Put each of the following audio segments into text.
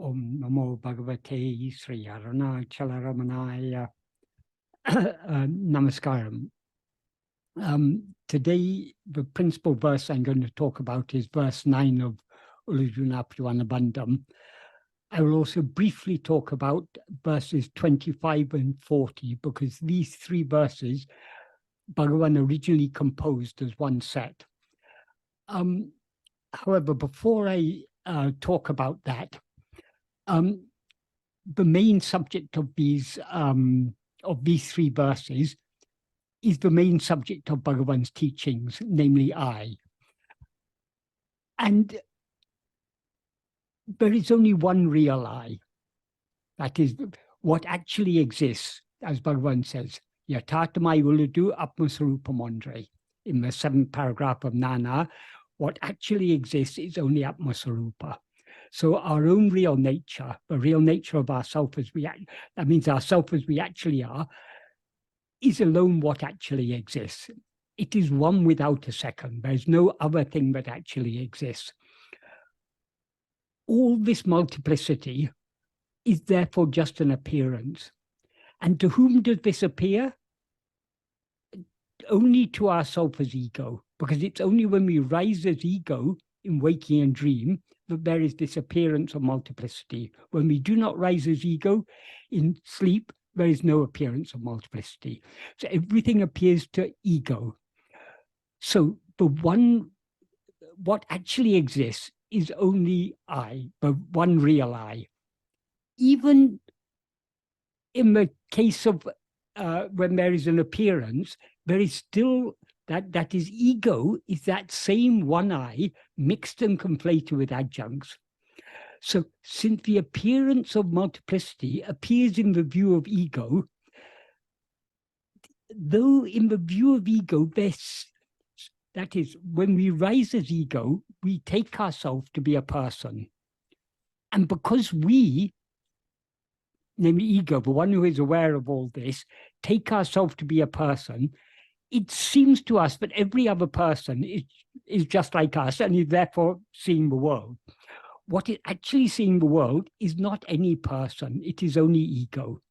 Om Namo Bhagavate Sri Ramana Namaskaram. Today, the principal verse I'm going to talk about is verse 9 of Uڵḷadu Nāṛpadu Anubandham. I will also briefly talk about verses 25 and 40, because these three verses Bhagavan originally composed as one set. However, before I talk about that, the main subject of these three verses is the main subject of Bhagavan's teachings, namely I. And there is only one real I. That is what actually exists, as Bhagavan says, yahaṭṭamai uڵḷadu atmasvarupamondre. In the 7th paragraph of Nana, what actually exists is only atmasvarupa. So our own real nature, the real nature of ourself as we act, that means ourself as we actually are, is alone what actually exists. It is one without a second. There's no other thing that actually exists. All this multiplicity is therefore just an appearance. And to whom does this appear? Only to ourself as ego, because it's only when we rise as ego in waking and dream that there is this appearance of multiplicity. When we do not rise as ego in sleep, there is no appearance of multiplicity. So everything appears to ego. So the one, what actually exists is only I, the one real I. Even in the case of when there is an appearance, there is still that is ego, is that same one I mixed and conflated with adjuncts. So since the appearance of multiplicity appears in the view of ego, though in the view of ego, that is, when we rise as ego, we take ourselves to be a person. And because we, namely ego, the one who is aware of all this, take ourselves to be a person, it seems to us that every other person is just like us and is therefore seeing the world. What is actually seeing the world is not any person, it is only ego.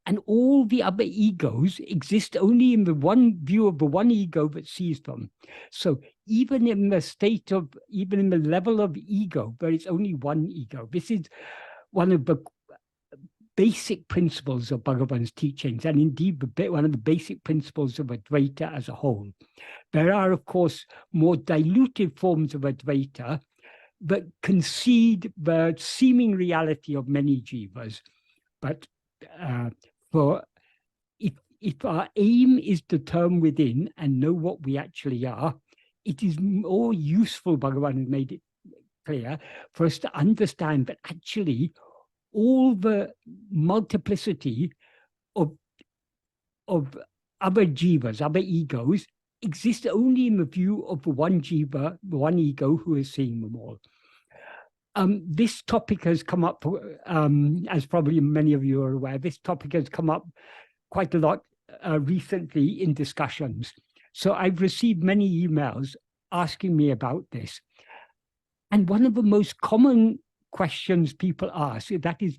And all the other egos exist only in the one view of the one ego that sees them. So even in the state of, even in the level of ego, there is only one ego. This is one of the basic principles of Bhagavan's teachings, and indeed one of the basic principles of Advaita as a whole. There are, of course, more diluted forms of Advaita that concede the seeming reality of many jivas. But if our aim is to turn within and know what we actually are, it is more useful, Bhagavan has made it clear, for us to understand that actually all the multiplicity of other jivas, other egos, exist only in the view of the one jiva, the one ego who is seeing them all. This topic has come up, as probably many of you are aware, this topic has come up quite a lot recently in discussions. So I've received many emails asking me about this. And one of the most common questions people ask, that is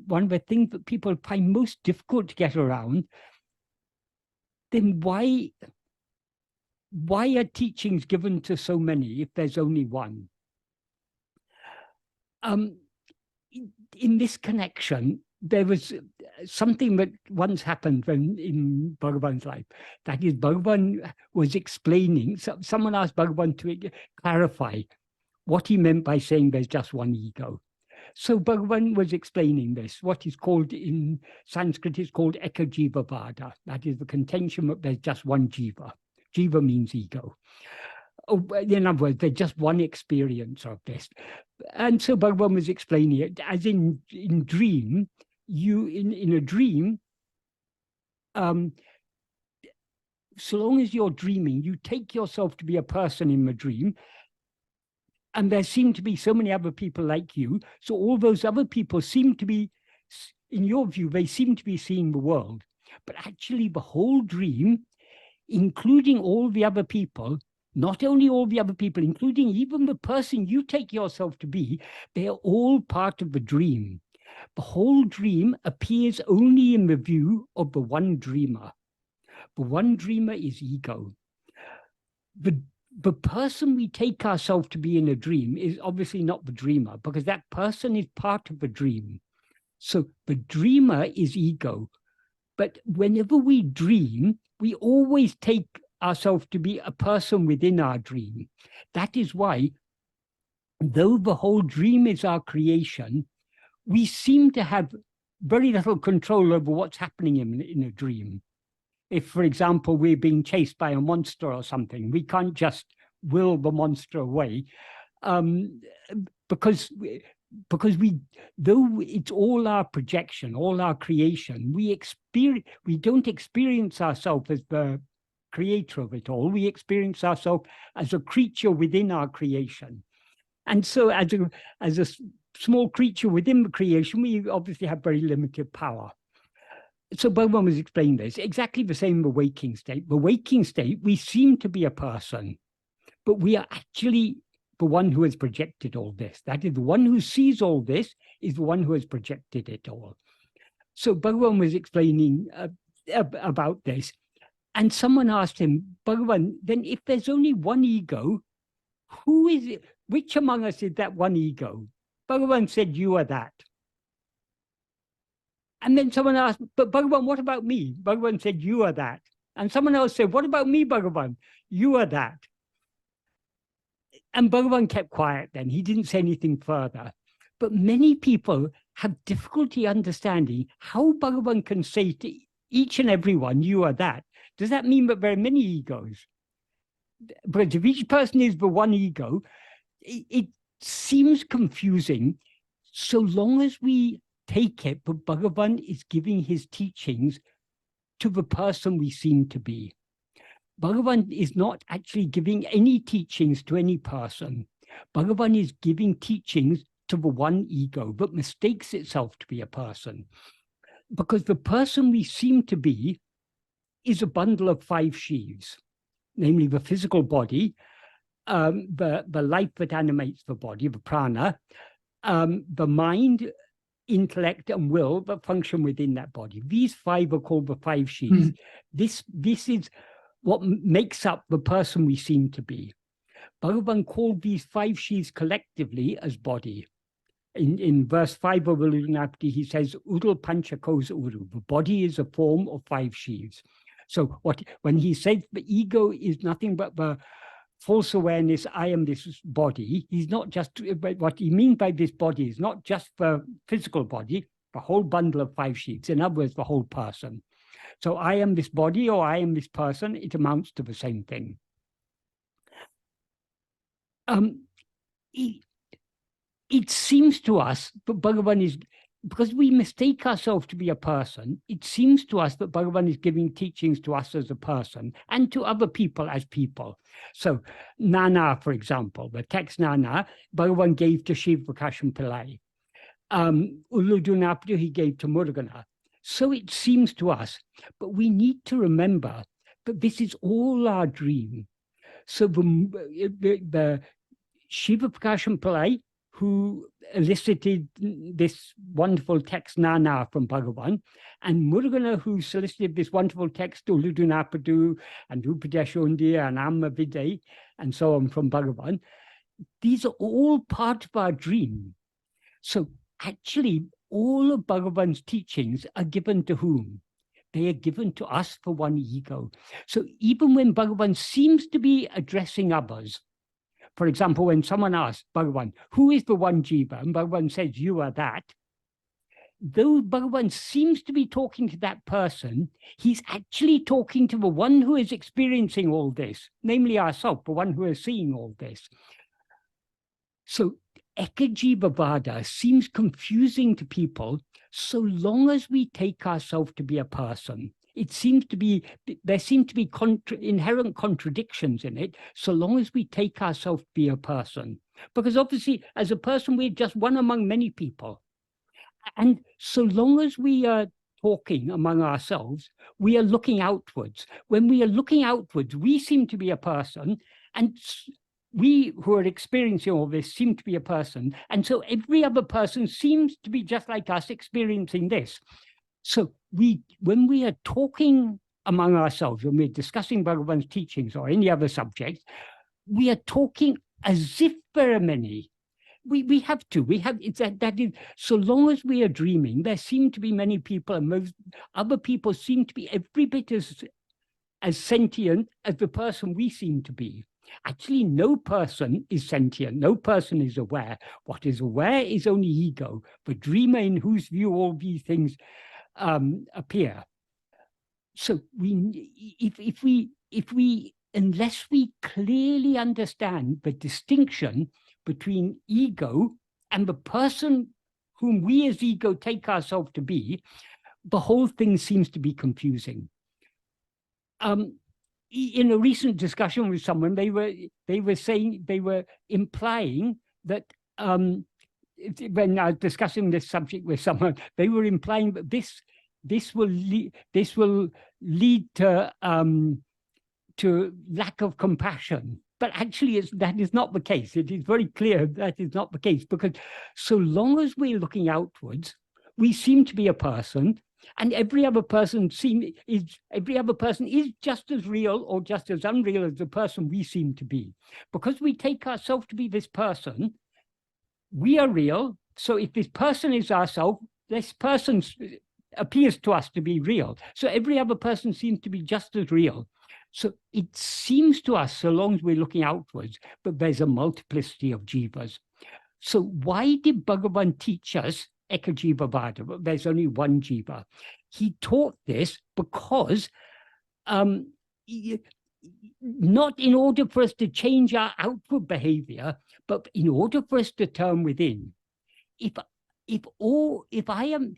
one of the things that people find most difficult to get around, then why are teachings given to so many if there's only one? In this connection, there was something that once happened in Bhagavan's life. That is, Bhagavan was explaining, someone asked Bhagavan to clarify what he meant by saying there's just one ego. So Bhagavan was explaining this, what is called in Sanskrit is called eka-jiva-vada. That is the contention that there's just one jiva. Jiva means ego. In other words, there's just one experience of this. And so Bhagavan was explaining it as in dream, in a dream, so long as you're dreaming, you take yourself to be a person in the dream, and there seem to be so many other people like you. So all those other people seem to be, in your view, they seem to be seeing the world. But actually the whole dream, including all the other people, not only all the other people, including even the person you take yourself to be, they are all part of the dream. The whole dream appears only in the view of the one dreamer. The one dreamer is ego. The person we take ourselves to be in a dream is obviously not the dreamer, because that person is part of the dream. So the dreamer is ego. But whenever we dream, we always take ourselves to be a person within our dream. That is why, though the whole dream is our creation, we seem to have very little control over what's happening in a dream. If, for example, we're being chased by a monster or something, we can't just will the monster away, because we, though it's all our projection, all our creation, we don't experience ourselves as the creator of it all. We experience ourselves as a creature within our creation. And so as a small creature within the creation, we obviously have very limited power. So Bhagavan was explaining this, exactly the same in the waking state. The waking state, we seem to be a person, but we are actually the one who has projected all this. That is, the one who sees all this is the one who has projected it all. So Bhagavan was explaining about this, and someone asked him, Bhagavan, then if there's only one ego, who is it? Which among us is that one ego? Bhagavan said, you are that. And then someone asked, but Bhagavan, what about me? Bhagavan said, you are that. And someone else said, what about me, Bhagavan? You are that. And Bhagavan kept quiet then. He didn't say anything further. But many people have difficulty understanding how Bhagavan can say to each and every one, you are that. Does that mean that there are many egos? But if each person is the one ego, it seems confusing so long as we take it, but Bhagavan is giving his teachings to the person we seem to be. Bhagavan is not actually giving any teachings to any person. Bhagavan is giving teachings to the one ego that mistakes itself to be a person. Because the person we seem to be is a bundle of 5 sheaves, namely the physical body, the life that animates the body, the prana, the mind, intellect, and will that function within that body. These 5 are called the 5 sheaves. This is what makes up the person we seem to be. Bhagavan called these 5 sheaves collectively as body. In verse 5 of Uڵḷadu Nāṛpadu, he says, Udal panchakos uru. The body is a form of 5 sheaves. So when he says the ego is nothing but the false awareness, I am this body, he's not just, what he means by this body is not just the physical body, the whole bundle of 5 sheaves, in other words, the whole person. So I am this body or I am this person, it amounts to the same thing. It seems to us that Bhagavan is, because we mistake ourselves to be a person, it seems to us that Bhagavan is giving teachings to us as a person and to other people as people. So Nana, for example, the text Nana, Bhagavan gave to Shiva Prakasham Pillai. Uڵḷadu Nāṛpadu he gave to Murugan. So it seems to us, but we need to remember that this is all our dream. So the Shiva Prakasham Pillai, who elicited this wonderful text Nana from Bhagavan, and Murugan, who solicited this wonderful text Uڵḷadu Nāṛpadu and Upadeshondi and Amma-vidai and so on from Bhagavan, these are all part of our dream. So actually, all of Bhagavan's teachings are given to whom? They are given to us for one ego. So even when Bhagavan seems to be addressing others, for example, when someone asks Bhagavan, who is the one jiva? And Bhagavan says, you are that. Though Bhagavan seems to be talking to that person, he's actually talking to the one who is experiencing all this, namely ourselves, the one who is seeing all this. So Ekajiva-vada seems confusing to people so long as we take ourselves to be a person. It seems to be, there seem to be inherent contradictions in it, so long as we take ourselves to be a person. Because obviously, as a person, we're just one among many people. And so long as we are talking among ourselves, we are looking outwards. When we are looking outwards, we seem to be a person, And we who are experiencing all this seem to be a person. And so every other person seems to be just like us experiencing this. So when we are talking among ourselves, when we're discussing Bhagavan's teachings or any other subject, we are talking as if there are many. We have to. It's that is, so long as we are dreaming, there seem to be many people, and most other people seem to be every bit as sentient as the person we seem to be. Actually, no person is sentient. No person is aware. What is aware is only ego, the dreamer in whose view all these things appear. So if we unless we clearly understand the distinction between ego and the person whom we as ego take ourselves to be, the whole thing seems to be confusing. In a recent discussion with someone, they were implying that when I was discussing this subject with someone, they were implying that this will lead to lack of compassion. But actually, that is not the case. It is very clear that is not the case, because so long as we're looking outwards, we seem to be a person, and every other person is just as real or just as unreal as the person we seem to be. Because we take ourselves to be this person, we are real. So if this person is ourselves, this person appears to us to be real. So every other person seems to be just as real. So it seems to us, so long as we're looking outwards, but there's a multiplicity of jivas. So why did Bhagavan teach us eka-jiva-vada? There's only one jiva. He taught this because not in order for us to change our outward behavior, but in order for us to turn within. If I am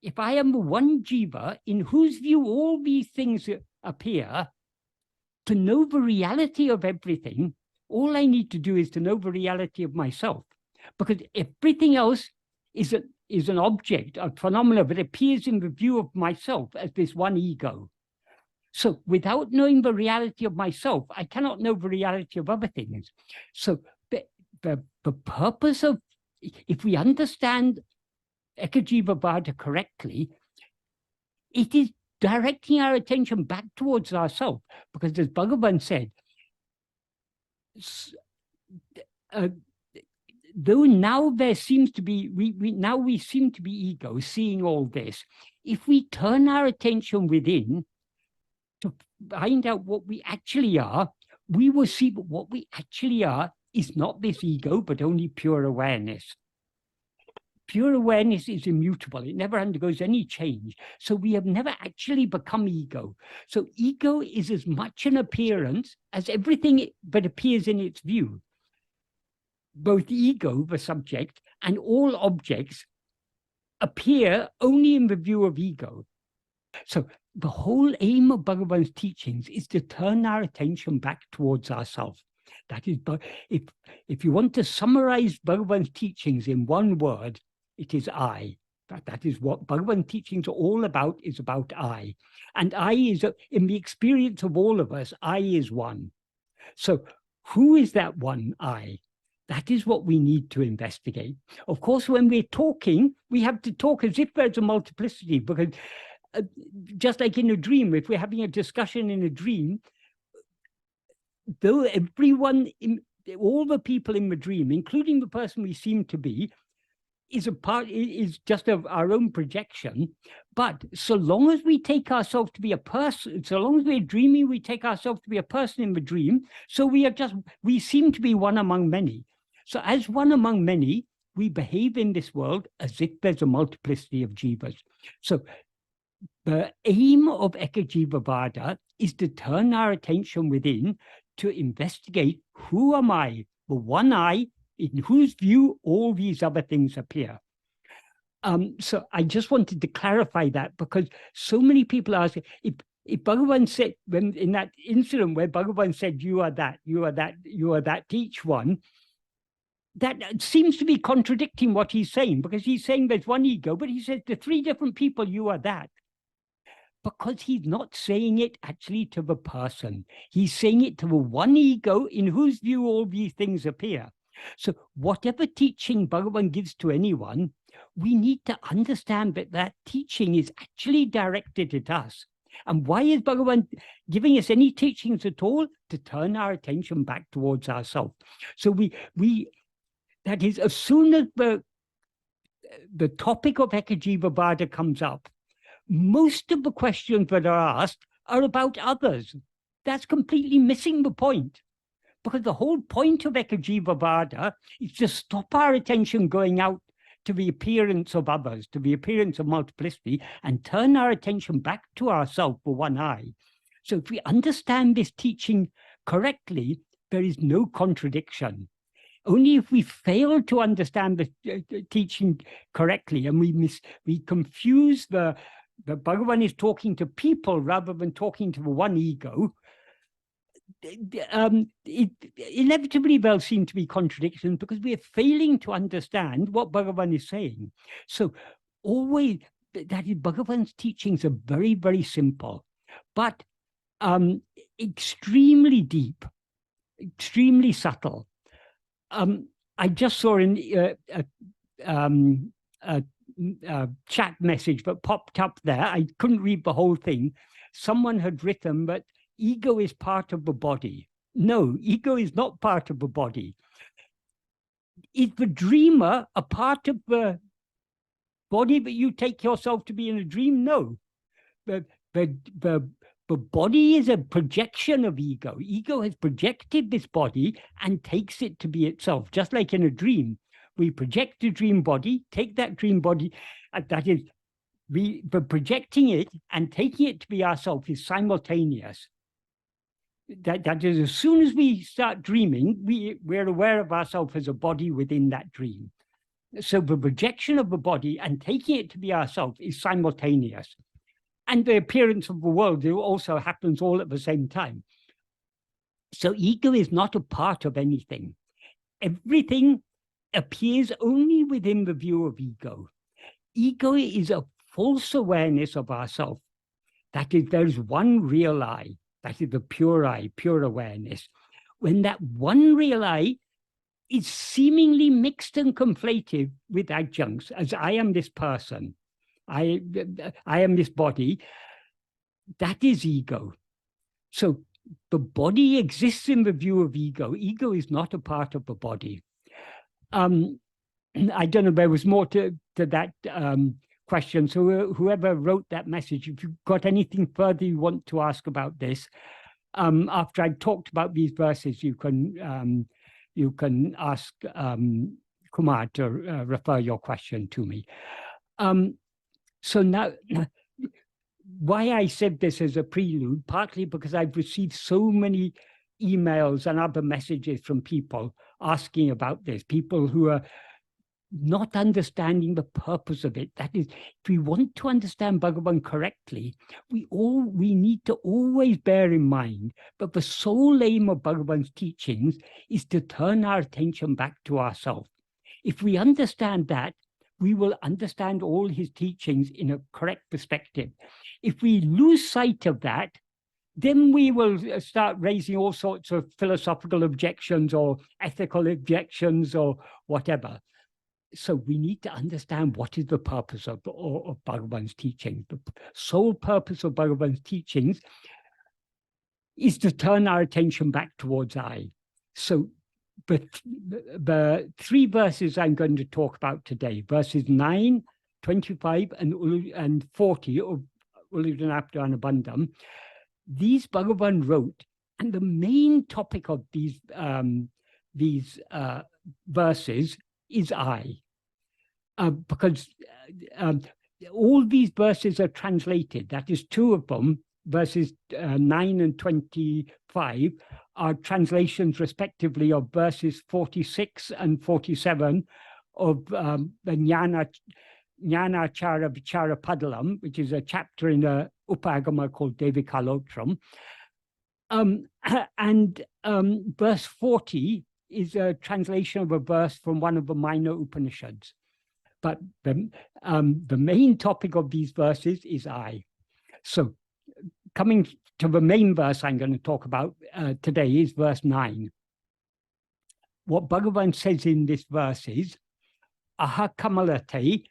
the one jiva in whose view all these things appear, to know the reality of everything, all I need to do is to know the reality of myself, because everything else is an object, a phenomena that appears in the view of myself as this one ego. So without knowing the reality of myself, I cannot know the reality of other things. So the purpose of, if we understand eka-jiva-vada correctly, it is directing our attention back towards ourselves, because as Bhagavan said, though now there seems to be, we seem to be ego, seeing all this, if we turn our attention within to find out what we actually are, we will see that what we actually are is not this ego, but only pure awareness. Pure awareness is immutable. It never undergoes any change. So we have never actually become ego. So ego is as much an appearance as everything that appears in its view. Both ego, the subject, and all objects appear only in the view of ego. So the whole aim of Bhagavan's teachings is to turn our attention back towards ourselves. That is, if you want to summarize Bhagavan's teachings in one word, it is I. That is what Bhagavan teachings are all about, is about I. And I is, in the experience of all of us, I is one. So who is that one I? That is what we need to investigate. Of course, when we're talking, we have to talk as if there's a multiplicity, because just like in a dream, if we're having a discussion in a dream, though everyone, all the people in the dream, including the person we seem to be, is just of our own projection. But so long as we take ourselves to be a person, so long as we're dreaming, we take ourselves to be a person in the dream. So we seem to be one among many. So as one among many, we behave in this world as if there's a multiplicity of jivas. So the aim of eka-jiva-vada is to turn our attention within to investigate, who am I, the one I, in whose view all these other things appear. So I just wanted to clarify that, because so many people ask, if Bhagavan said, when in that incident where Bhagavan said, you are that, you are that, you are that, each one, that seems to be contradicting what he's saying, because he's saying there's one ego, but he says to three different people, you are that. Because he's not saying it actually to the person. He's saying it to the one ego in whose view all these things appear. So whatever teaching Bhagavan gives to anyone, we need to understand that that teaching is actually directed at us. And why is Bhagavan giving us any teachings at all? To turn our attention back towards ourselves. So that is, as soon as the topic of eka-jiva-vada comes up, most of the questions that are asked are about others. That's completely missing the point. Because the whole point of eka-jiva-vada is to stop our attention going out to the appearance of others, to the appearance of multiplicity, and turn our attention back to ourselves for one eye. So if we understand this teaching correctly, there is no contradiction. Only if we fail to understand the teaching correctly and we confuse the Bhagavan is talking to people rather than talking to the one ego, inevitably there'll seem to be contradictions because we are failing to understand what Bhagavan is saying. So always, that is, Bhagavan's teachings are very, very simple, but extremely deep, extremely subtle. I just saw a chat message that popped up there. I couldn't read the whole thing. Someone had written that ego is part of the body. No, ego is not part of the body. Is the dreamer a part of the body that you take yourself to be in a dream? No. The body is a projection of ego. Ego has projected this body and takes it to be itself, just like in a dream. We project a dream body, take that dream body, that is, but projecting it and taking it to be ourselves is simultaneous. That is, as soon as we start dreaming, we're aware of ourselves as a body within that dream. So the projection of the body and taking it to be ourselves is simultaneous. And the appearance of the world also happens all at the same time. So ego is not a part of anything. Everything appears only within the view of ego. Ego is a false awareness of ourself. That is, there is one real I. That is the pure I, pure awareness. When that one real I is seemingly mixed and conflated with adjuncts, as I am this person, I am this body, that is ego. So the body exists in the view of ego. Ego is not a part of the body. I don't know, there was more to that question. So whoever wrote that message, if you've got anything further you want to ask about this, after I've talked about these verses, you can ask Kumar to refer your question to me. So now, why I said this as a prelude, partly because I've received so many emails and other messages from people asking about this, people who are not understanding the purpose of it. That is, if we want to understand Bhagavan correctly, we need to always bear in mind that the sole aim of Bhagavan's teachings is to turn our attention back to ourselves. If we understand that, we will understand all his teachings in a correct perspective. If we lose sight of that, then we will start raising all sorts of philosophical objections or ethical objections or whatever. So we need to understand what is the purpose of Bhagavan's teachings. The sole purpose of Bhagavan's teachings is to turn our attention back towards I. So the three verses I'm going to talk about today, verses 9, 25, and 40 of Uڵḷadu Nāṛpadu Anubandham, these Bhagavan wrote, and the main topic of these verses is I. Because all these verses are translated, that is, two of them, verses 9 and 25, are translations respectively of verses 46 and 47 of the Jnana Chara Vichara Padalam, which is a chapter in the Upagama called Devikalotram. And verse 40 is a translation of a verse from one of the minor Upanishads. But the main topic of these verses is I. So coming to the main verse I'm going to talk about today is verse 9. What Bhagavan says in this verse is, aha-kamalattē,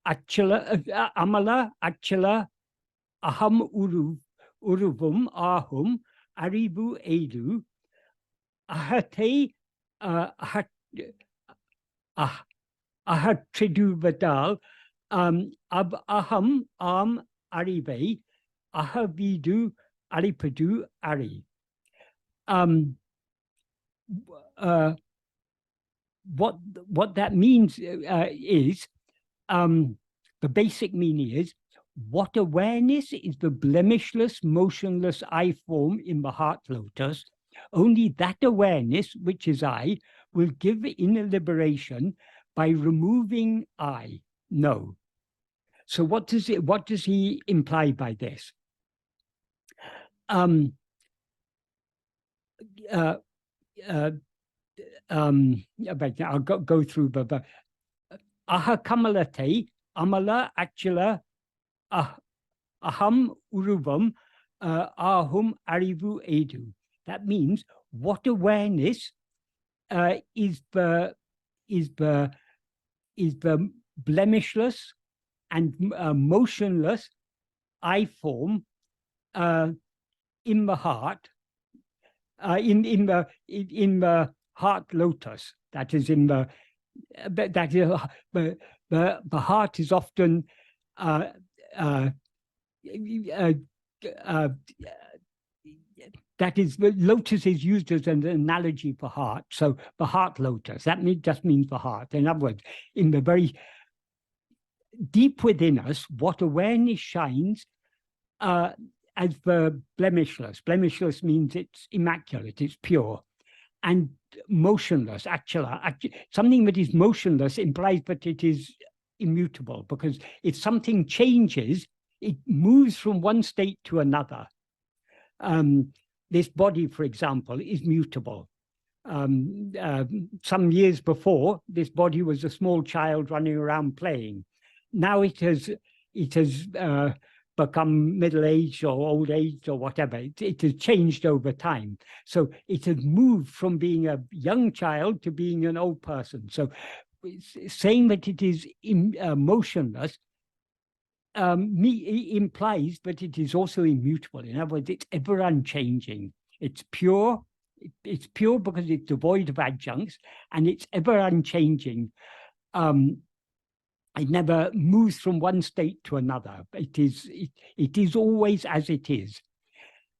amala, acala, aham-uruvam, āhum, aṟivu, ahattai, ahaṭṛiḍuvadál, aham, aṟivē, aha-vīḍu, aļippadu, what that means is, the basic meaning is, what awareness is the blemishless, motionless I form in the heart lotus, only that awareness, which is I, will give inner liberation by removing I, no. So what does he imply by this? I'll go through the aha-kamalattē, amala, acala, aham-uruvam, āhum, aṟivu. That means what awareness is the blemishless and motionless I form in the heart, in the heart lotus. That is in the the heart is often that is, the lotus is used as an analogy for heart. So the heart lotus, that just means the heart. In other words, in the very deep within us, what awareness shines as the blemishless. Blemishless means it's immaculate, it's pure. And motionless, acala. Something that is motionless implies that it is immutable, because if something changes, it moves from one state to another. This body, for example, is mutable. Some years before, this body was a small child running around playing. Now it has become middle-aged or old-aged or whatever. It has changed over time. So it has moved from being a young child to being an old person. So saying that it is motionless implies that it is also immutable. In other words, it's ever unchanging. It's pure. It's pure because it's devoid of adjuncts, and it's ever unchanging. It never moves from one state to another. It is always as it is.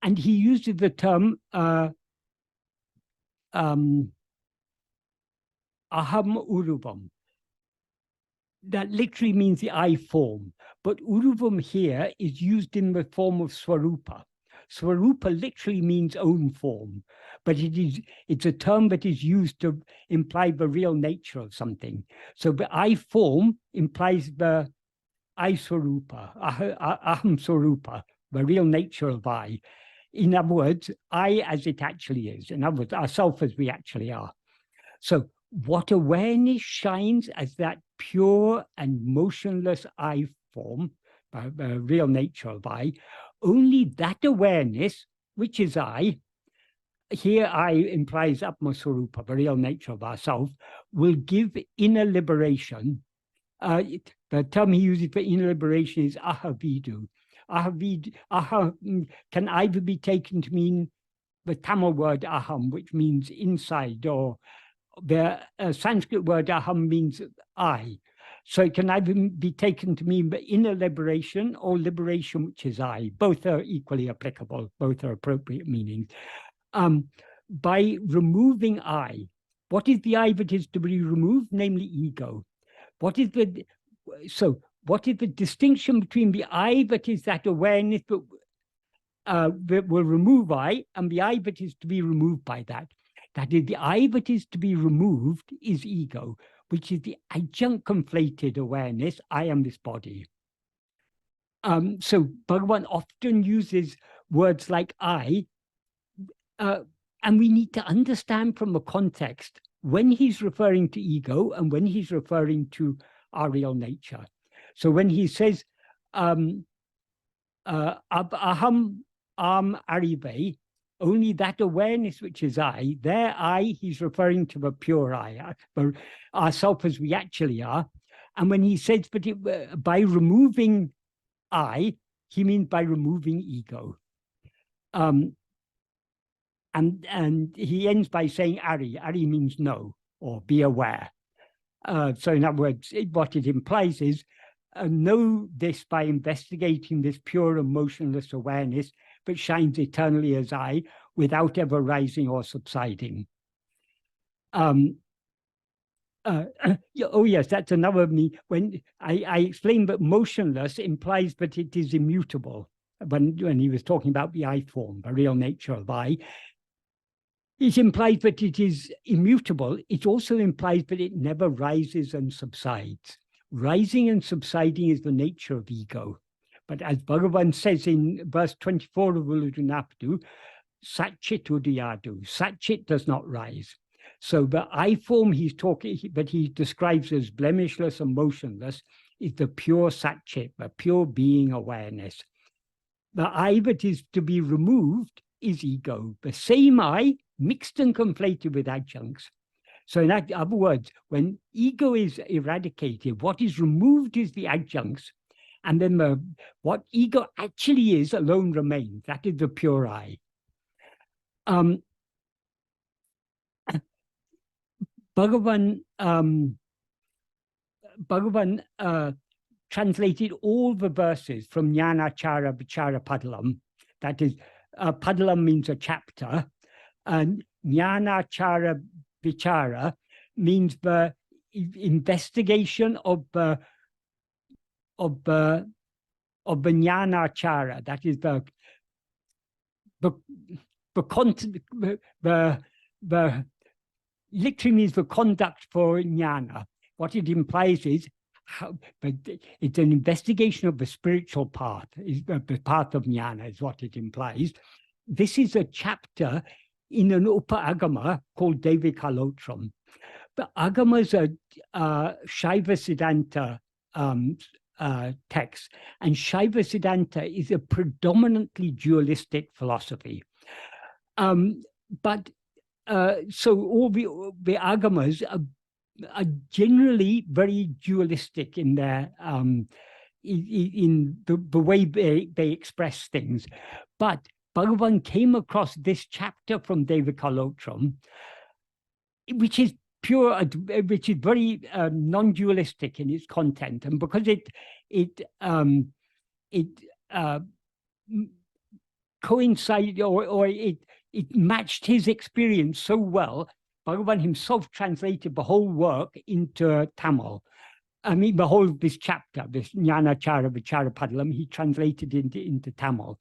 And he uses the term aham-uruvam. That literally means the I form. But uruvam here is used in the form of swarupa. Swarupa literally means own form, but it's a term that is used to imply the real nature of something. So the I form implies the I swarupa, aham-uruvam, the real nature of I. In other words, I as it actually is. In other words, ourself as we actually are. So what awareness shines as that pure and motionless I form, the real nature of I, only that awareness, which is I, here I implies atma-swarupa, the real nature of ourself, will give inner liberation. The term he uses for inner liberation is aha-vīḍu. Aha can either be taken to mean the Tamil word aham, which means inside, or the Sanskrit word aham means I. So it can either be taken to mean the inner liberation or liberation, which is I. Both are equally applicable. Both are appropriate meanings. By removing I, what is the I that is to be removed? Namely, ego. What is the distinction between the I that is that awareness that will remove I, and the I that is to be removed by that? That is, the I that is to be removed is ego, which is the adjunct conflated awareness, I am this body. So Bhagavan often uses words like I, and we need to understand from the context when he's referring to ego and when he's referring to our real nature. So when he says, aṟivē, only that awareness which is I, there I, he's referring to the pure I, ourself as we actually are. And when he says, but by removing I, he means by removing ego. And he ends by saying aṛi. Aṛi means know or be aware. So in other words, what it implies is know this by investigating this pure and motionless awareness, but shines eternally as I, without ever rising or subsiding. Oh yes, that's another me. When I explained that motionless implies that it is immutable. When he was talking about the I form, the real nature of I, it implies that it is immutable. It also implies that it never rises and subsides. Rising and subsiding is the nature of ego. But as Bhagavan says in verse 24 of Uڵḷadu Nāṛpadu, Satchit uḍilladu, Satchit does not rise. So the I form he's talking, that he describes as blemishless and motionless, is the pure Satchit, the pure being awareness. The I that is to be removed is ego, the same I mixed and conflated with adjuncts. So in other words, when ego is eradicated, what is removed is the adjuncts, and then what ego actually is alone remains. That is the pure I. Bhagavan translated all the verses from Jnana Chara Vichara Padalam. That is, Padalam means a chapter, and Jnana Chara Vichara means the investigation of the Jnana Chara. That is the literally means the conduct for jnana. What it implies is but it's an investigation of the spiritual path, the path of jnana is what it implies. This is a chapter in an agama called Devikalotram. The agamas are Shaiva Siddhanta text, and Shaiva Siddhanta is a predominantly dualistic philosophy. So all the agamas are generally very dualistic in their in the way they express things. But Bhagavan came across this chapter from Devikalotram, which is pure, which is very non-dualistic in its content, and because it coincided or it matched his experience so well, Bhagavan himself translated the whole work into Tamil. I mean, the whole this chapter, this Jnana Chara Vichara Padalam, he translated into Tamil.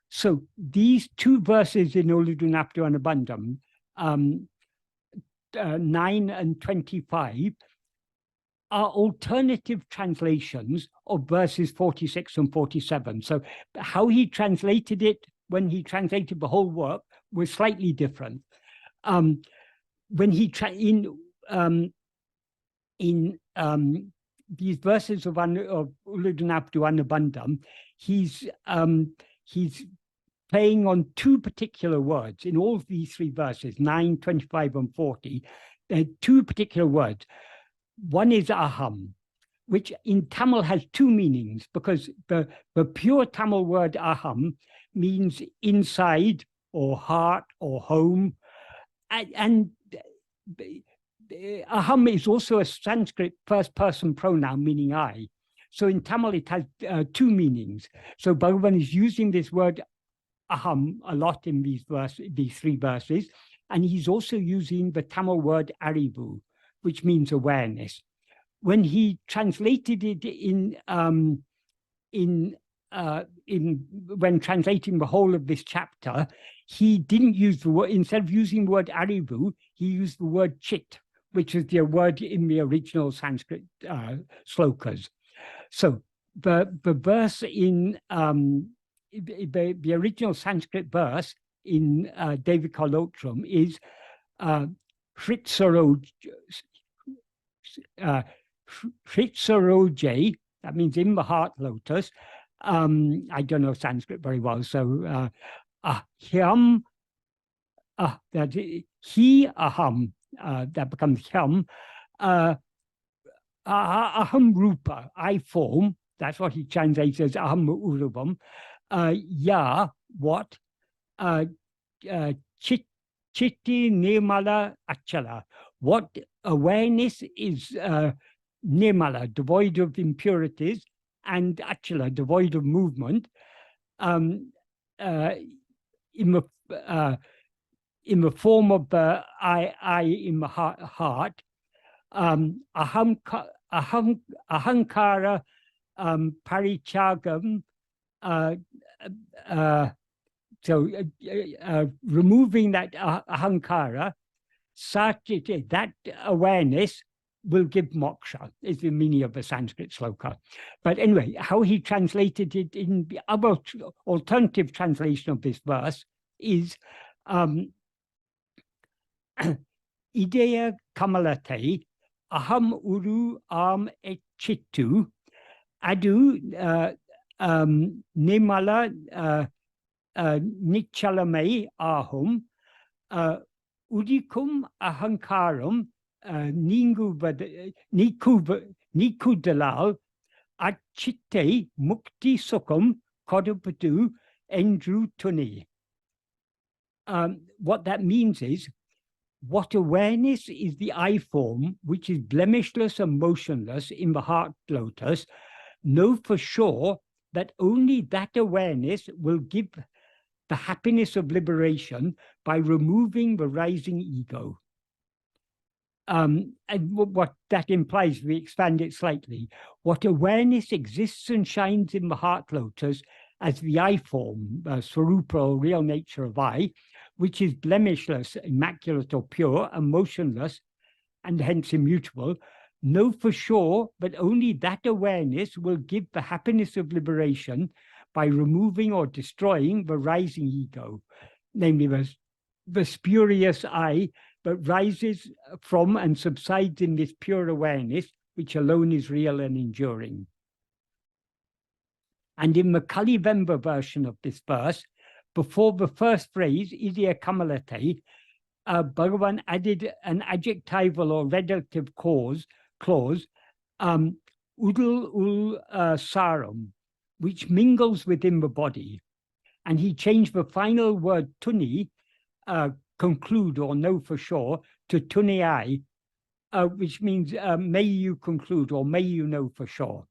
So these two verses in Uڵḷadu Nāṛpadu Anubandham, 9 and 25, are alternative translations of verses 46 and 47. So how he translated it when he translated the whole work was slightly different. When he in these verses of Uڵḷadu Nāṛpadu Anubandham, he's playing on two particular words in all of these three verses, 9, 25, and 40. There are two particular words. One is aham, which in Tamil has two meanings, because the pure Tamil word aham means inside or heart or home. And aham is also a Sanskrit first-person pronoun meaning I. So in Tamil it has two meanings. So Bhagavan is using this word aham a lot in these three verses, and he's also using the Tamil word aṟivu, which means awareness. When he translated it when translating the whole of this chapter, he didn't use the word, instead of using the word aṟivu, he used the word chit, which is the word in the original Sanskrit slokas. So the verse in the original Sanskrit verse in Devikalotram is Hritsaroje, that means in the heart lotus, I don't know Sanskrit very well, so ahyam, that he aham, that becomes hyam, aham-rupa, I form, that's what he translates as aham-uruvam, what, chitti yamala acala, what awareness is yamala, devoid of impurities, and acala, devoid of movement, in the form of the I in the heart, ahankara parichagam, so removing that ahankara, that awareness will give moksha, is the meaning of the Sanskrit sloka. But anyway, how he translated it in the other alternative translation of this verse is aha-kamalattē, aham-uruvam chittu, adu yamala nichalame āhum, udikum ahankaram nikudālal achitte mukti sukham kodapadu endru tuni. What that means is, what awareness is the I form, which is blemishless and motionless in the heart lotus, know for sure that only that awareness will give the happiness of liberation by removing the rising ego. And what that implies, we expand it slightly, what awareness exists and shines in the heart lotus as the I form, swarupa, or real nature of I, which is blemishless, immaculate, or pure, and motionless, and hence immutable, know for sure that only that awareness will give the happiness of liberation by removing or destroying the rising ego, namely the spurious I that rises from and subsides in this pure awareness, which alone is real and enduring. And in the Kalivemba version of this verse, before the first phrase, aha-kamalattē, Bhagavan added an adjectival or relative clause, uḍilladu, which mingles within the body. And he changed the final word tuni, conclude or know for sure, to tuniai, which means may you conclude or may you know for sure.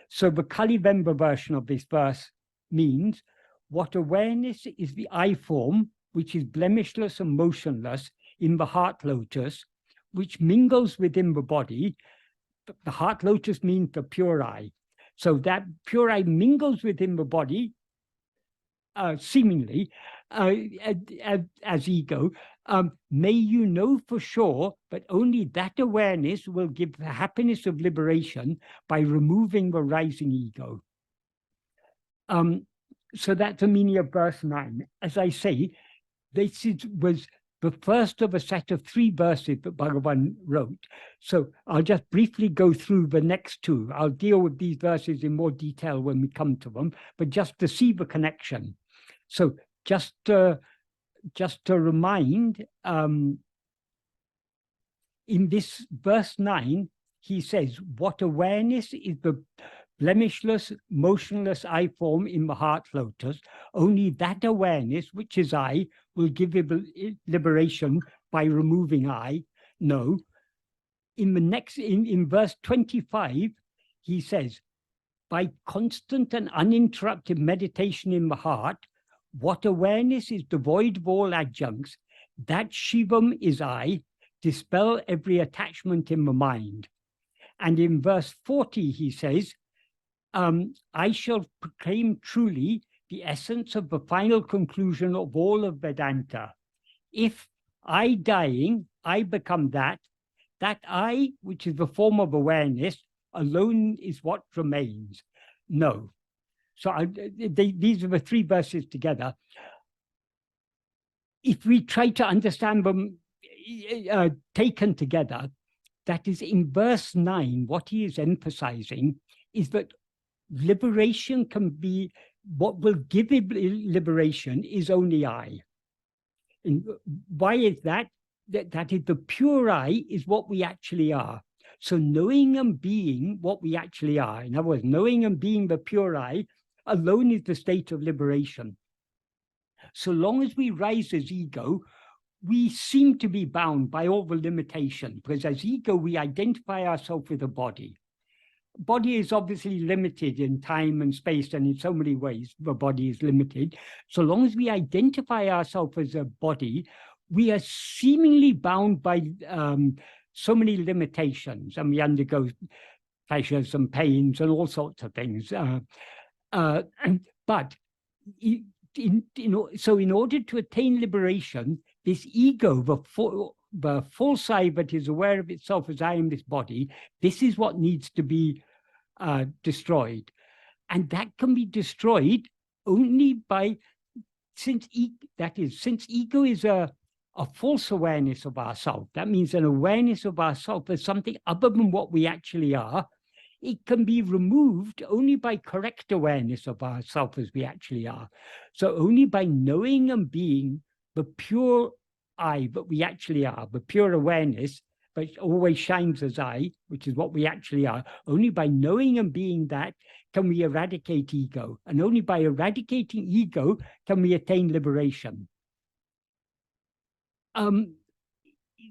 So the Kalivemba version of this verse means, what awareness is the I form, which is blemishless and motionless in the heart lotus, which mingles within the body. The heart lotus means the pure I. So that pure I mingles within the body, seemingly, as ego. May you know for sure, but only that awareness will give the happiness of liberation by removing the rising ego. So that's the meaning of verse 9. As I say, this was the first of a set of 3 verses that Bhagavan wrote. So I'll just briefly go through the next 2. I'll deal with these verses in more detail when we come to them, but just to see the connection. So just to remind, in this verse 9, he says, what awareness is the blemishless, motionless I form in the heart lotus, only that awareness, which is I, will give liberation by removing I. No. In the next, in verse 25, he says, by constant and uninterrupted meditation in the heart, what awareness is devoid of all adjuncts, that Shivam is I, dispel every attachment in the mind. And in verse 40, he says, I shall proclaim truly the essence of the final conclusion of all of Vedanta. If I dying, I become that I, which is the form of awareness, alone is what remains. No. So these are the 3 verses together. If we try to understand them taken together, that is in verse 9, what he is emphasizing is that liberation can be, what will give liberation is only I. And why is that? That is, the pure I is what we actually are. So knowing and being what we actually are, in other words, knowing and being the pure I alone is the state of liberation. So long as we rise as ego, we seem to be bound by all the limitation, because as ego, we identify ourselves with a body. Body is obviously limited in time and space, and in so many ways, the body is limited. So long as we identify ourselves as a body, we are seemingly bound by so many limitations, and we undergo pleasures and pains and all sorts of things. But so in order to attain liberation, this ego, the false I that is aware of itself as I am this body, this is what needs to be destroyed. And that can be destroyed only by, since ego is a false awareness of ourself, that means an awareness of ourself as something other than what we actually are, it can be removed only by correct awareness of ourself as we actually are. So only by knowing and being the pure I that we actually are, the pure awareness, but always shines as I, which is what we actually are, only by knowing and being that can we eradicate ego. And only by eradicating ego can we attain liberation.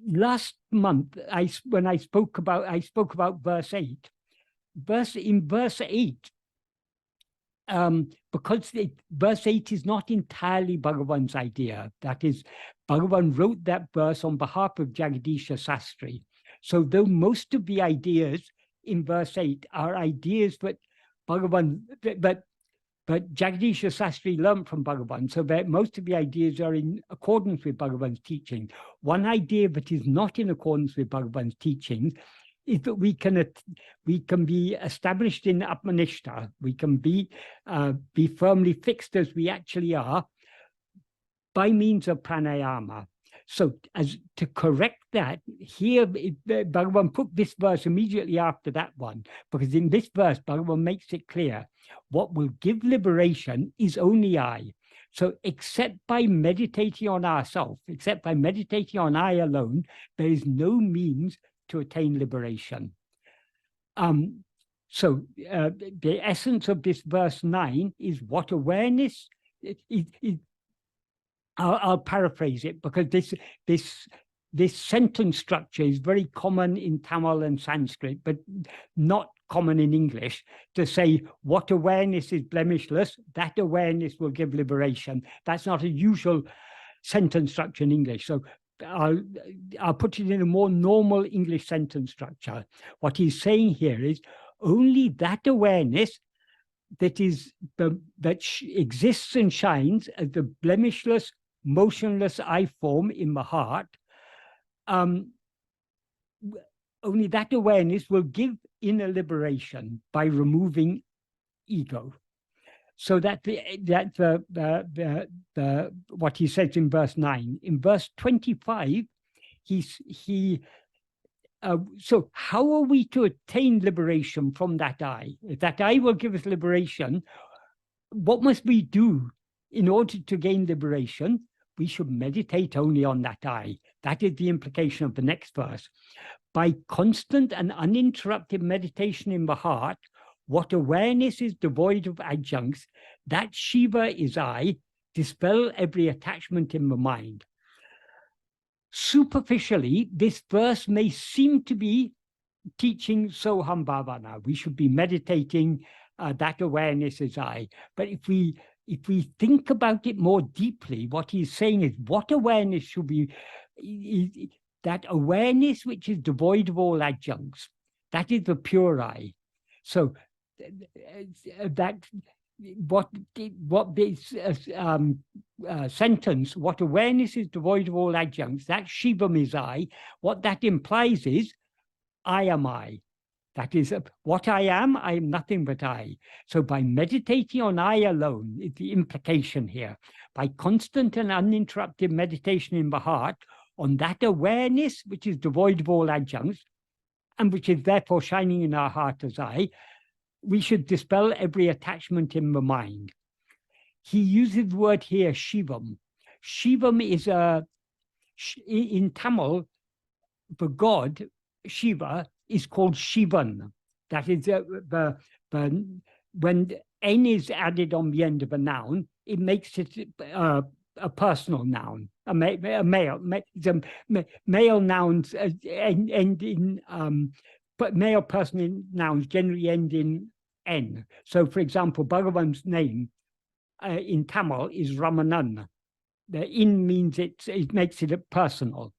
Last month, when I spoke about verse 8. In verse 8, because verse 8 is not entirely Bhagavan's idea. That is, Bhagavan wrote that verse on behalf of Jagadisha Sastri. So though most of the ideas in verse 8 are ideas that Bhagavan, but Jagadisha Sastri learned from Bhagavan, so that most of the ideas are in accordance with Bhagavan's teaching. One idea that is not in accordance with Bhagavan's teachings is that we can be established in Atmanishta. We can be firmly fixed as we actually are by means of pranayama. So as to correct that, here Bhagavan put this verse immediately after that one, because in this verse Bhagavan makes it clear what will give liberation is only I. So except by meditating on ourself, except by meditating on I alone, there is no means to attain liberation. So the essence of this verse 9 is what awareness I'll paraphrase it, because this sentence structure is very common in Tamil and Sanskrit, but not common in English, to say what awareness is blemishless, that awareness will give liberation. That's not a usual sentence structure in English. So I'll put it in a more normal English sentence structure. What he's saying here is only that awareness that exists and shines as the blemishless, motionless I form in the heart, only that awareness will give inner liberation by removing ego. So that what he says in verse 9. In verse 25, so how are we to attain liberation from that I? If that I will give us liberation, what must we do in order to gain liberation? We should meditate only on that I. That is the implication of the next verse. By constant and uninterrupted meditation in the heart, what awareness is devoid of adjuncts, that Shiva is I, dispel every attachment in the mind. Superficially, this verse may seem to be teaching Soham Bhavana. We should be meditating that awareness is I. But if we think about it more deeply, what he's saying is what awareness should be, that awareness which is devoid of all adjuncts. That is the pure I. So that what this sentence, what awareness is devoid of all adjuncts, that Shivam is I, what that implies is I am I. That is what I am nothing but I. So by meditating on I alone is the implication here. By constant and uninterrupted meditation in the heart on that awareness which is devoid of all adjuncts and which is therefore shining in our heart as I, we should dispel every attachment in the mind. He uses the word here, Shivam. Shivam is in Tamil, the god Shiva is called Shivan. That is when N is added on the end of a noun, it makes it a personal noun, a male. Male nouns end in, but male personal nouns generally end in N. So, for example, Bhagavan's name in Tamil is Ramanan. The in means it makes it personal.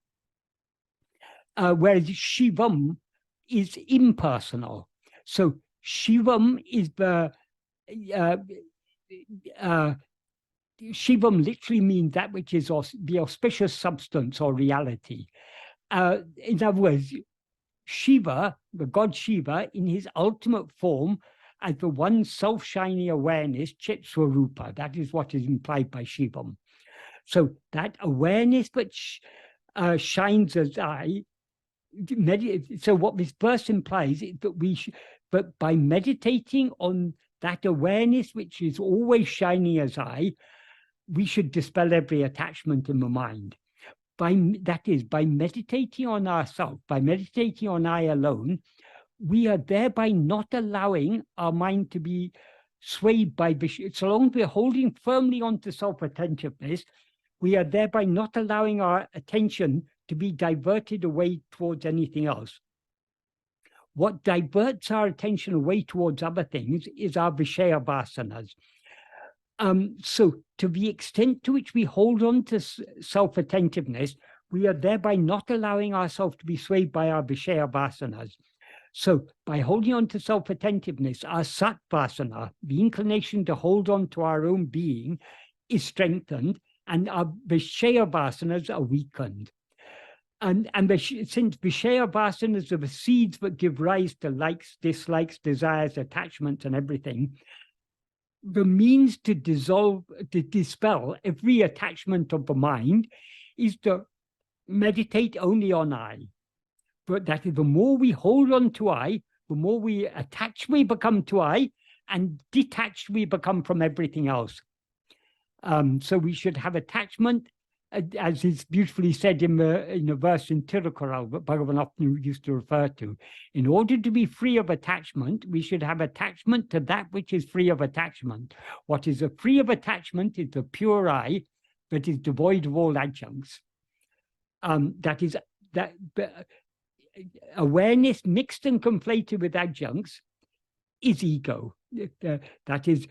Whereas Shivam is impersonal. So Shivam is Shivam literally means that which is the auspicious substance or reality. In other words, Shiva, the god Shiva, in his ultimate form, as the one self-shining awareness, Chit Swarupa, that is what is implied by Shivam. So that awareness which shines as I, so what this verse implies is that but by meditating on that awareness which is always shining as I, we should dispel every attachment in the mind. That is, by meditating on ourselves, by meditating on I alone, we are thereby not allowing our mind to be swayed by, so long as we're holding firmly onto self-attentiveness, we are thereby not allowing our attention to be diverted away towards anything else. What diverts our attention away towards other things is our Vishaya vasanas. So to the extent to which we hold on to self-attentiveness, we are thereby not allowing ourselves to be swayed by our Vishaya vasanas. So by holding on to self-attentiveness, our sat vasana, the inclination to hold on to our own being, is strengthened, and our Vishaya vasanas are weakened. And since Vishaya vasanas are the seeds that give rise to likes, dislikes, desires, attachments, and everything, the means to dispel every attachment of the mind is to meditate only on I. But that is, the more we hold on to I, the more we attach we become to I, and detached we become from everything else. So we should have attachment, as is beautifully said in the verse in Tirukkural that Bhagavan often used to refer to. In order to be free of attachment, we should have attachment to that which is free of attachment. What is free of attachment is the pure I that is devoid of all adjuncts. Awareness mixed and conflated with adjuncts is ego. That is,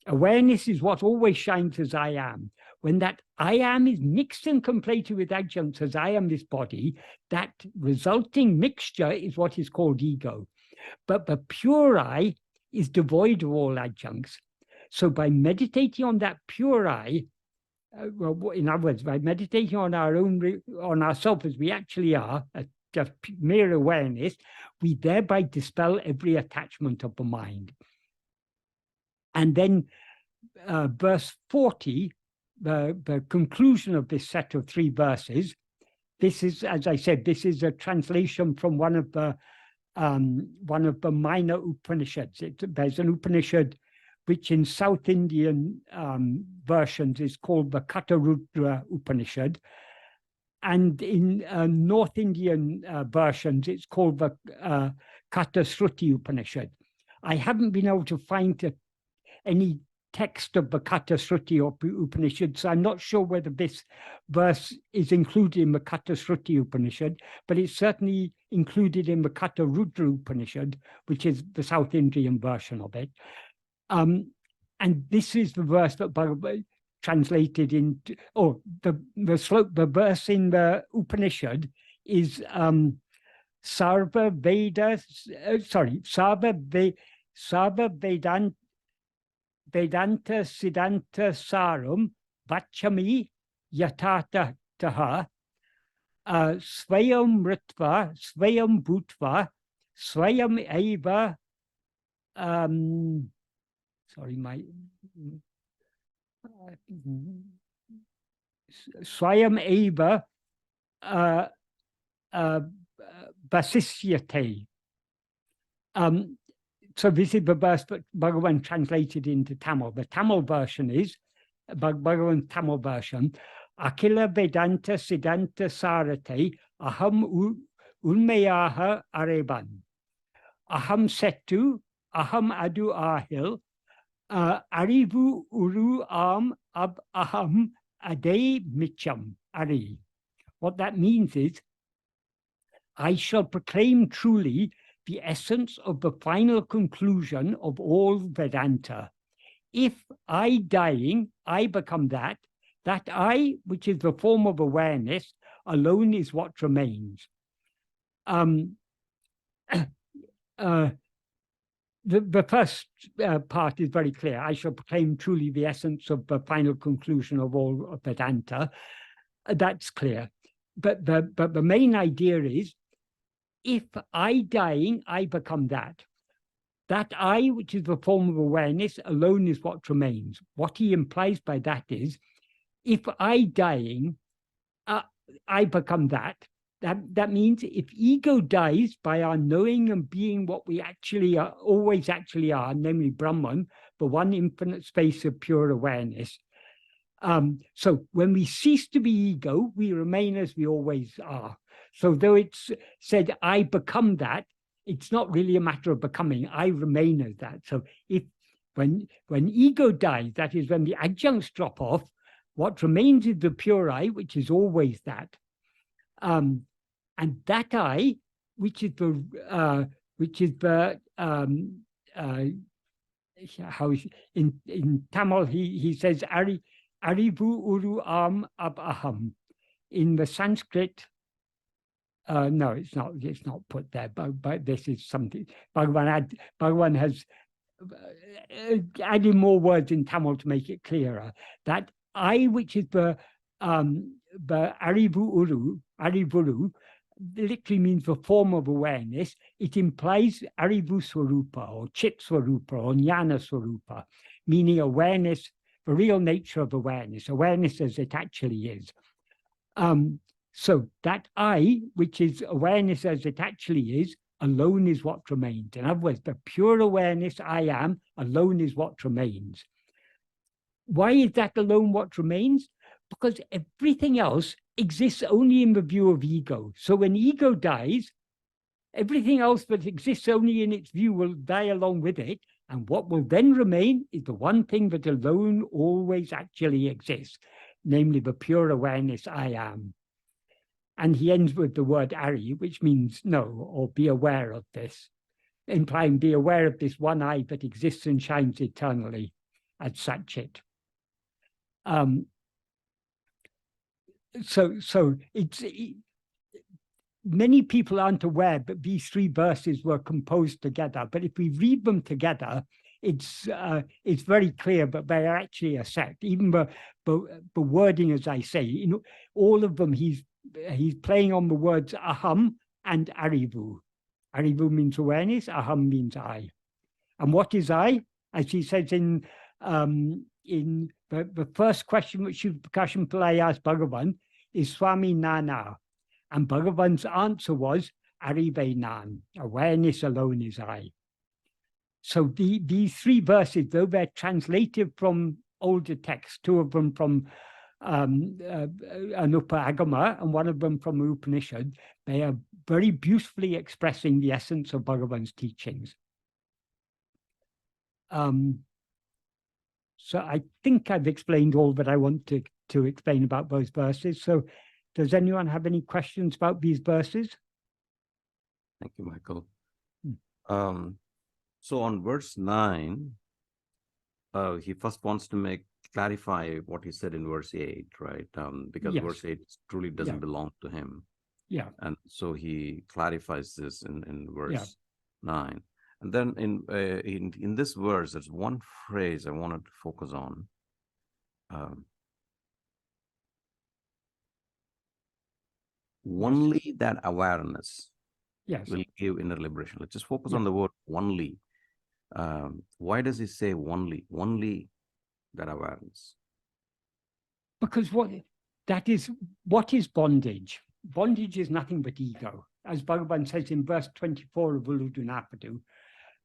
awareness is what always shines as I am. When that I am is mixed and conflated with adjuncts as I am this body, that resulting mixture is what is called ego. But the pure I is devoid of all adjuncts. So by meditating on that pure I, well, in other words, by meditating on ourselves as we actually are, just mere awareness, we thereby dispel every attachment of the mind. And then verse 40, the conclusion of this set of 3 verses, this is, as I said, this is a translation from one of the minor Upanishads. There's an Upanishad which in South Indian versions is called the Katha Upanishad, and in North Indian versions it's called the Katha Upanishad. I haven't been able to find any text of the Katha Upanishad, so I'm not sure whether this verse is included in the Katha Upanishad, but it's certainly included in the Katha Upanishad, which is the South Indian version of it. And this is the verse that Bhagavan translated into, the verse in the Upanishad is Sarva Vedanta Siddhanta Saram Vachami Yatata Taha Swayam Ritva Swayam Bhutva Swayam Eva Swayam Eva Vasisyate. so this is the verse that Bhagavan translated into Tamil. The Tamil version is, Bhagavan's Tamil version, Akila Vedanta Siddhanta Sarate aham-uruvam arevan. Aham setu, aham-adu ahil, aṟivu aham ade micham ari. What that means is, I shall proclaim truly the essence of the final conclusion of all Vedanta. If I dying, I become that I, which is the form of awareness, alone is what remains. The first part is very clear. I shall proclaim truly the essence of the final conclusion of all of Vedanta. That's clear. But the main idea is, if I dying, I become that I, which is the form of awareness, alone is what remains. What he implies by that is, if I dying, I become that means if ego dies by our knowing and being what we actually are, always actually are, namely Brahman, the one infinite space of pure awareness. So when we cease to be ego, we remain as we always are. So though it's said, I become that, it's not really a matter of becoming. I remain as that. So if when ego dies, that is when the adjuncts drop off, what remains is the pure I, which is always that. And that I, which is the how is in Tamil he says aṟivu-uruvam ab-aham. In the Sanskrit, no, it's not put there, but this is something Bhagavan has added more words in Tamil to make it clearer. That I, which is the aṟivu, literally means the form of awareness. It implies aṟivu swarupa or chit swarupa or jnana swarupa, meaning awareness, the real nature of awareness as it actually is. So that I, which is awareness as it actually is, alone is what remains. In other words, the pure awareness I am alone is what remains. Why is that alone what remains? Because everything else exists only in the view of ego. So when ego dies, everything else that exists only in its view will die along with it. And what will then remain is the one thing that alone always actually exists, namely the pure awareness I am. And he ends with the word ari, which means know or be aware of this, implying be aware of this one I that exists and shines eternally as Satchit. So many people aren't aware that these three verses were composed together, but if we read them together, it's very clear that they are actually a set. Even the wording, as I say, in all of them, he's playing on the words aham and aṟivu. Aṟivu means awareness, aham means I. And what is I? As he says in the first question which Prakasham Pillai asked Bhagavan is Swami Nana. And Bhagavan's answer was aṟivē nan. Awareness alone is I. So these three verses, though they're translated from older texts, two of them from Agama and one of them from Upanishad, they are very beautifully expressing the essence of Bhagavan's teachings. So I think I've explained all that I want to explain about those verses. So does anyone have any questions about these verses? Thank you, Michael. So on verse 9, he first wants to clarify what he said in verse 8, right? Because yes. Verse 8 truly doesn't belong to him. Yeah. And so he clarifies this in verse 9. And then in this verse, there's one phrase I wanted to focus on. Only that awareness will give inner liberation. Let's just focus on the word only. Why does he say only? Only that awareness. Because what is bondage? Bondage is nothing but ego. As Bhagavan says in verse 24 of Uḷḷadu Nāṛpadu,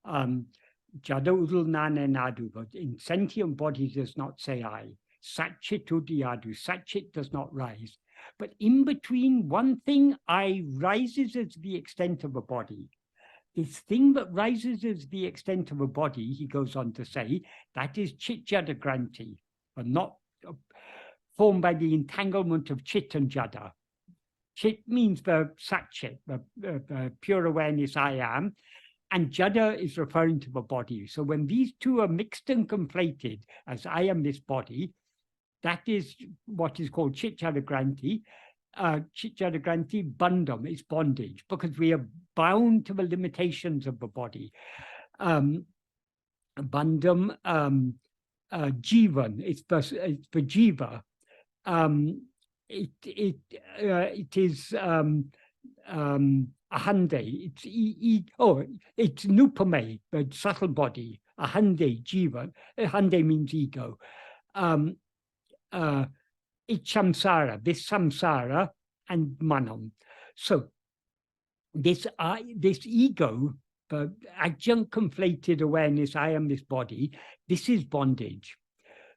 Jada uḍļadu nāṛpadu, but in sentient body does not say I. Satchit uḍļadu, Satchit does not rise. But in between, one thing I rises as the extent of a body. This thing that rises as the extent of a body, he goes on to say, that is chit jada granti, but not formed by the entanglement of chit and jada. Chit means the satchit, the pure awareness I am, and jada is referring to the body. So when these two are mixed and conflated as I am this body, that is what is called chit jada granti. Chit jada granti bandham is bondage, because we are bound to the limitations of the body. Bandham, jivan, it's the jiva. It is ahande, it's nupame, the subtle body. Ahande, jiva. Ahande means ego. It's samsara, this samsara, and manam. So this ego, the adjunct conflated awareness, I am this body, this is bondage.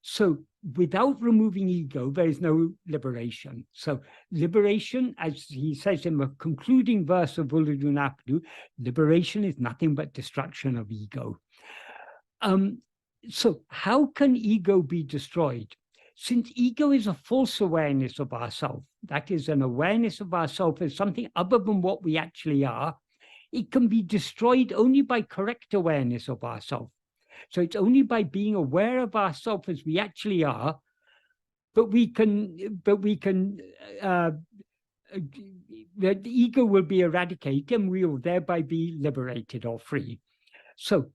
So without removing ego, there is no liberation. So liberation, as he says in the concluding verse of Uḷḷadu Nāṛpadu, liberation is nothing but destruction of ego. So how can ego be destroyed? Since ego is a false awareness of ourself, that is an awareness of ourself as something other than what we actually are, it can be destroyed only by correct awareness of ourself. So it's only by being aware of ourselves as we actually are, the ego will be eradicated and we will thereby be liberated or free. So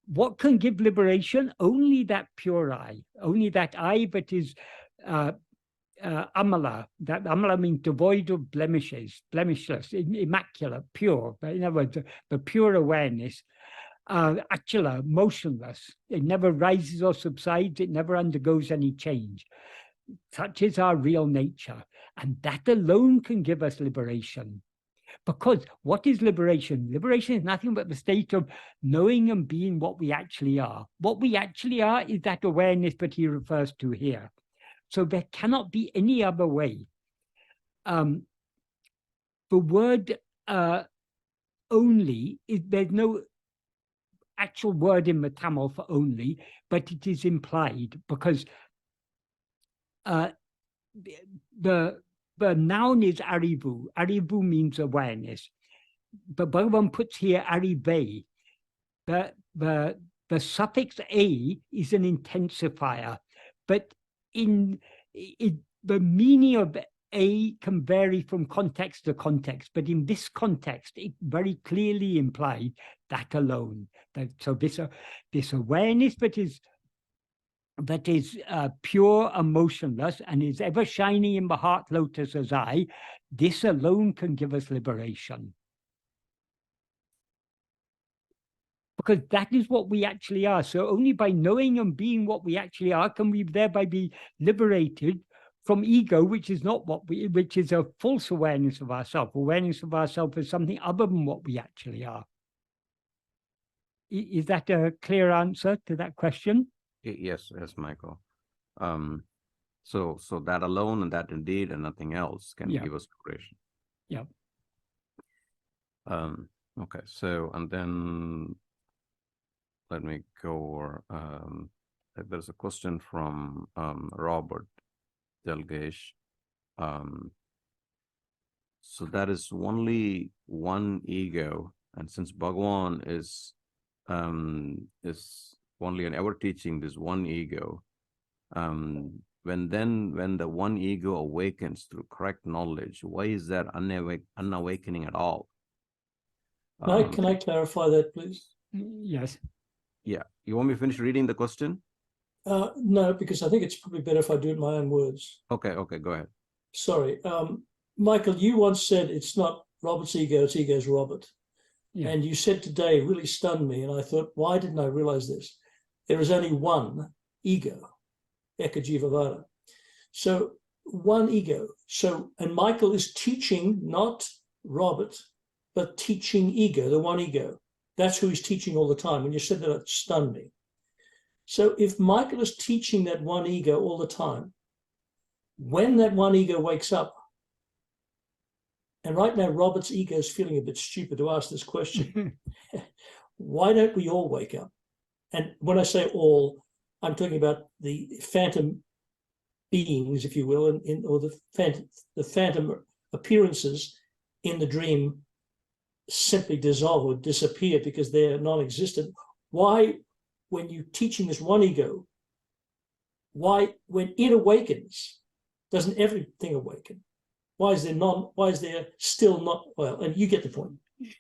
what can give liberation? Only that pure I, only that I that is amala. That amala means devoid of blemishes, blemishless, immaculate, pure. In other words, the pure awareness. Acala, motionless. It never rises or subsides. It never undergoes any change. Such is our real nature. And that alone can give us liberation. Because what is liberation? Liberation is nothing but the state of knowing and being what we actually are. What we actually are is that awareness that he refers to here. So there cannot be any other way. The word only, there's no actual word in the Tamil for only, but it is implied because the noun is aṟivu. Aṟivu means awareness. But Bhagavan puts here aṟivē. The suffix a is an intensifier, but the meaning of a can vary from context to context, but in this context, it very clearly implied that alone. So this awareness that is pure and motionless and is ever shining in the heart lotus as I, this alone can give us liberation. Because that is what we actually are. So only by knowing and being what we actually are can we thereby be liberated from ego, which is not what which is a false awareness of ourselves. Awareness of ourselves as something other than what we actually are. Is that a clear answer to that question? Yes, Michael. So that alone and that indeed and nothing else can give us liberation. Yeah. Okay. So and then let me go. There's a question from Robert Delgesh. So that is only one ego, and since Bhagavan is only an ever teaching this one ego, when the one ego awakens through correct knowledge, why is that unawakening at all? Can I clarify that, please? Yes. Yeah. You want me to finish reading the question? No, because I think it's probably better if I do it in my own words. Okay, go ahead. Sorry. Michael, you once said it's not Robert's ego, it's ego's Robert. Yeah. And you said today really stunned me, and I thought, why didn't I realize this? There is only one ego, eka-jiva-vada. So one ego. So, and Michael is teaching not Robert, but teaching ego, the one ego. That's who he's teaching all the time. When you said that, it stunned me. So if Michael is teaching that one ego all the time, when that one ego wakes up, and right now Robert's ego is feeling a bit stupid to ask this question, why don't we all wake up? And when I say all, I'm talking about the phantom beings, if you will, or the phantom appearances in the dream simply dissolve or disappear because they're non-existent. Why, when you're teaching this one ego, why, when it awakens, doesn't everything awaken? Why is there still not, well, and you get the point.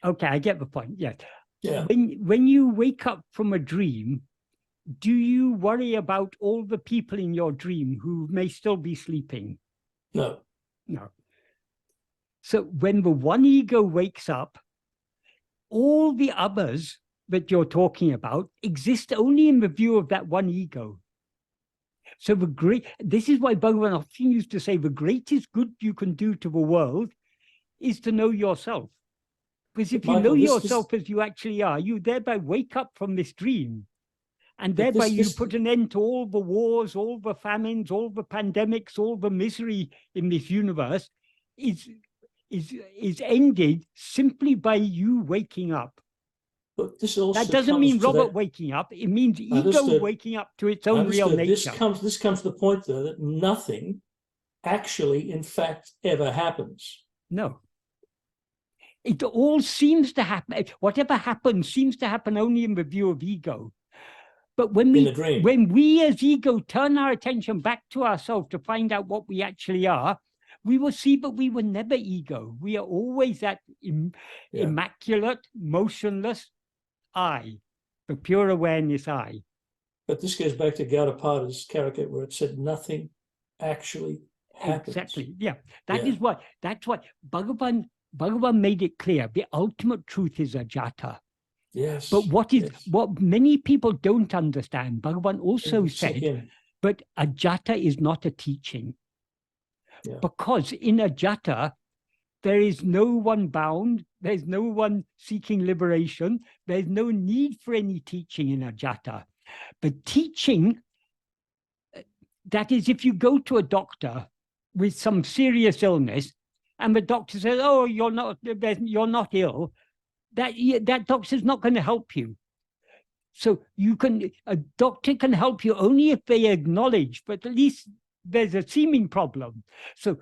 Okay, I get the point, yeah. Yeah. When you wake up from a dream, do you worry about all the people in your dream who may still be sleeping? No. No. So when the one ego wakes up, all the others that you're talking about exist only in the view of that one ego. So this is why Bhagavan often used to say the greatest good you can do to the world is to know yourself. Because if you know yourself as you actually are, you thereby wake up from this dream. And thereby you put an end to all the wars, all the famines, all the pandemics, all the misery in this universe is ended simply by you waking up. But this also that doesn't mean Robert waking up. It means ego waking up to its own real nature. This comes to the point, though, that nothing actually, in fact, ever happens. No. It all seems to happen. Whatever happens seems to happen only in the view of ego. But when we as ego turn our attention back to ourselves to find out what we actually are, we will see that we were never ego. We are always that immaculate, motionless I, the pure awareness I. But this goes back to Gaudapada's character where it said nothing actually happens. Exactly, yeah. That's what Bhagavan made it clear. The ultimate truth is ajata. Yes. But what many people don't understand, Bhagavan also said, but ajata is not a teaching. Yeah. Because in ajata, there is no one bound, there's no one seeking liberation, there's no need for any teaching in ajata. But teaching, that is, if you go to a doctor with some serious illness, and the doctor says, oh, you're not ill, that doctor's not going to help you. So a doctor can help you only if they acknowledge, but at least there's a seeming problem. So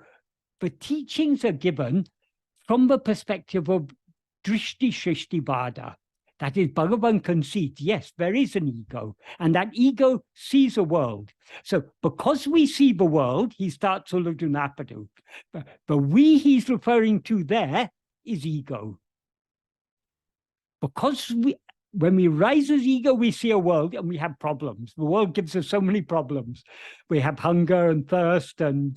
the teachings are given from the perspective of drishti shrishti vada. That is, Bhagavan concedes, yes, there is an ego, and that ego sees a world. So because we see the world, he starts Uڵḷadu Nāṛpadu. The we he's referring to there is ego. Because when we rise as ego, we see a world and we have problems. The world gives us so many problems. We have hunger and thirst and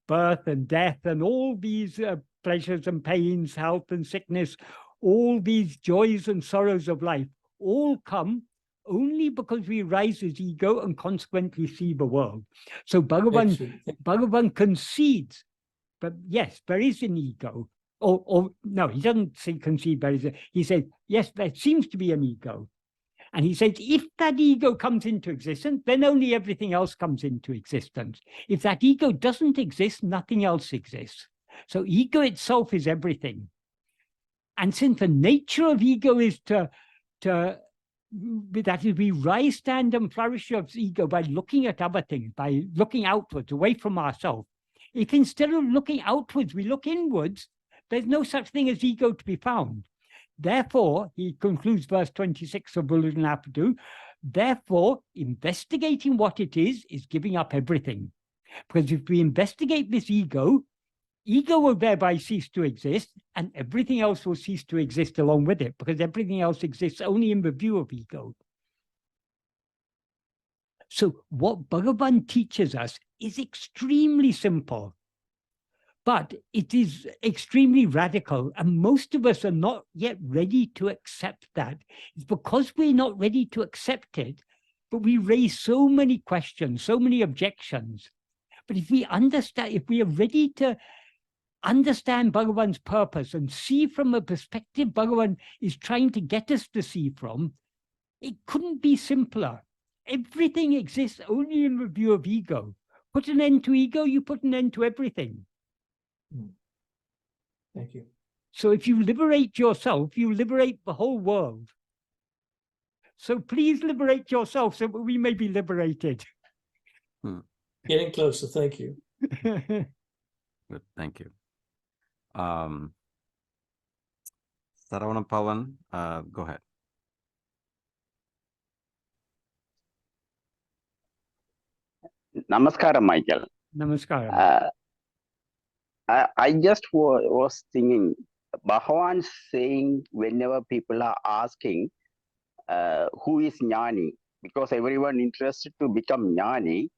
birth and death and all these pleasures and pains, health and sickness, all these joys and sorrows of life all come only because we rise as ego and consequently see the world. So Bhagavan concedes, but yes, there is an ego. Or no, he doesn't say concede, but he says, yes, there seems to be an ego. And he says, if that ego comes into existence, then only everything else comes into existence. If that ego doesn't exist, nothing else exists. So ego itself is everything. And since the nature of ego is that is, we rise, stand, and flourish of ego by looking at other things, by looking outwards, away from ourselves. If instead of looking outwards, we look inwards, there's no such thing as ego to be found. Therefore, he concludes verse 26 of Uڵḷadu Nāṛpadu, therefore, investigating what it is giving up everything. Because if we investigate this ego will thereby cease to exist, and everything else will cease to exist along with it, because everything else exists only in the view of ego. So what Bhagavan teaches us is extremely simple. But it is extremely radical, and most of us are not yet ready to accept that. It's because we're not ready to accept it, but we raise so many questions, so many objections. But if we understand, if we are ready to understand Bhagavan's purpose and see from a perspective Bhagavan is trying to get us to see from, it couldn't be simpler. Everything exists only in review of ego. Put an end to ego, you put an end to everything. Thank you. So if you liberate yourself, you liberate the whole world. So please liberate yourself so that we may be liberated. Getting closer, thank you. Good, thank you. Saravana Pavan, go ahead. Namaskaram, Michael. Namaskaram. I just was thinking, Bhagavan saying whenever people are asking who is Jnani, because everyone interested to become Jnani,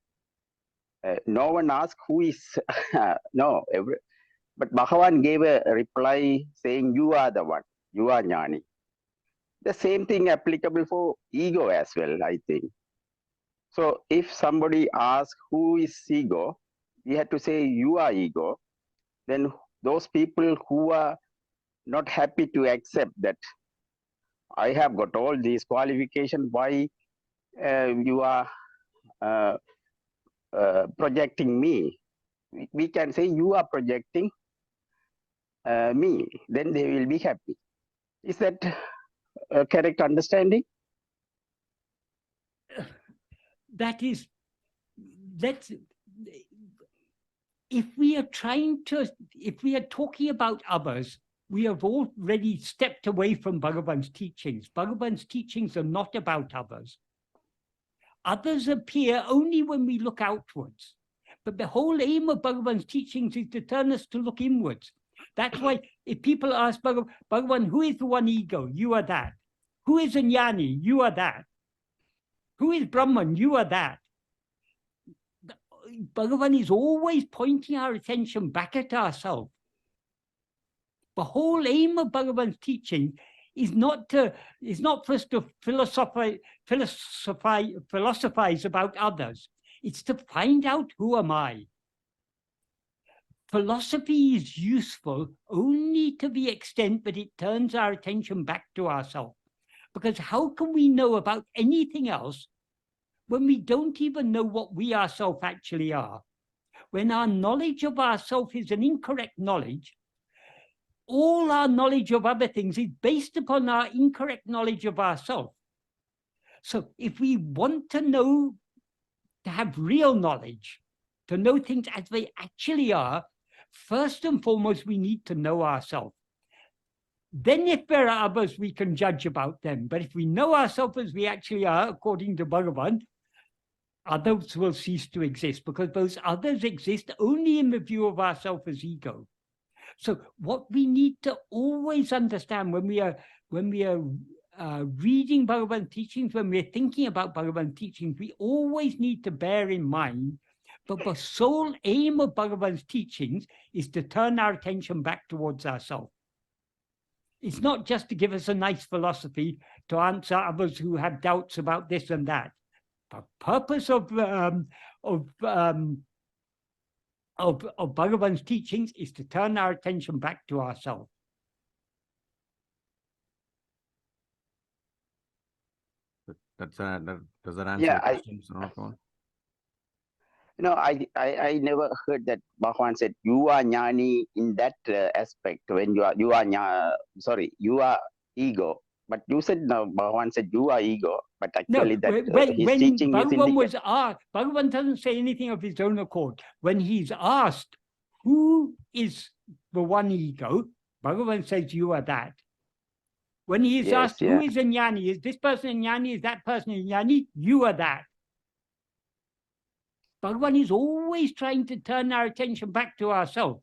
no one asks who is, but Bhagavan gave a reply saying you are the one, you are Jnani. The same thing applicable for ego as well, I think. So if somebody asks who is ego, we have to say you are ego. Then those people who are not happy to accept that I have got all these qualifications, why you are projecting me? We can say you are projecting me, then they will be happy. Is that a correct understanding? That is, if we are talking about others, we have already stepped away from Bhagavan's teachings. Bhagavan's teachings are not about others. Others appear only when we look outwards. But the whole aim of Bhagavan's teachings is to turn us to look inwards. That's why if people ask Bhagavan, who is the one ego? You are that. Who is a Jnani? You are that. Who is Brahman? You are that. Bhagavan is always pointing our attention back at ourselves. The whole aim of Bhagavan's teaching is not for us to philosophize about others. It's to find out who am I. Philosophy is useful only to the extent that it turns our attention back to ourselves. Because how can we know about anything else when we don't even know what we ourselves actually are? When our knowledge of ourselves is an incorrect knowledge, all our knowledge of other things is based upon our incorrect knowledge of ourselves. So if we want to know, to have real knowledge, to know things as they actually are, first and foremost, we need to know ourselves. Then if there are others, we can judge about them. But if we know ourselves as we actually are, according to Bhagavan, others will cease to exist, because those others exist only in the view of ourselves as ego. So what we need to always understand when we are reading Bhagavan teachings, when we're thinking about Bhagavan teachings, we always need to bear in mind that the sole aim of Bhagavan's teachings is to turn our attention back towards ourselves. It's not just to give us a nice philosophy to answer others who have doubts about this and that. The purpose of Bhagavan's teachings is to turn our attention back to ourselves. Does that answer Yeah, your question, Saravana Pavan? No, I never heard that Bhagavan said you are Jnani in that aspect. When you are ego. But you said no, Bhagavan said you are ego. But actually his teaching is Bhagavan was asked, Bhagavan doesn't say anything of his own accord. When he's asked who is the one ego, Bhagavan says you are that. When he is asked who is a Jnani, is this person a Jnani, is that person a Jnani, you are that. Bhagavan is always trying to turn our attention back to ourselves.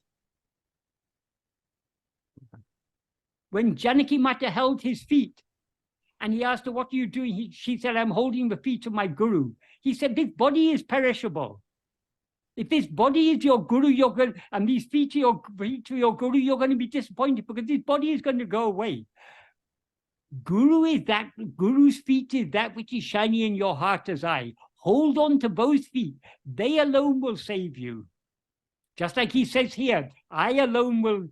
When Janaki Mata held his feet and he asked her, what are you doing? She said, I'm holding the feet of my guru. He said, this body is perishable. If this body is your guru, and these feet are your guru, you're going to be disappointed because this body is going to go away. Guru's feet is that which is shining in your heart as eye. Hold on to those feet. They alone will save you. Just like he says here, I alone will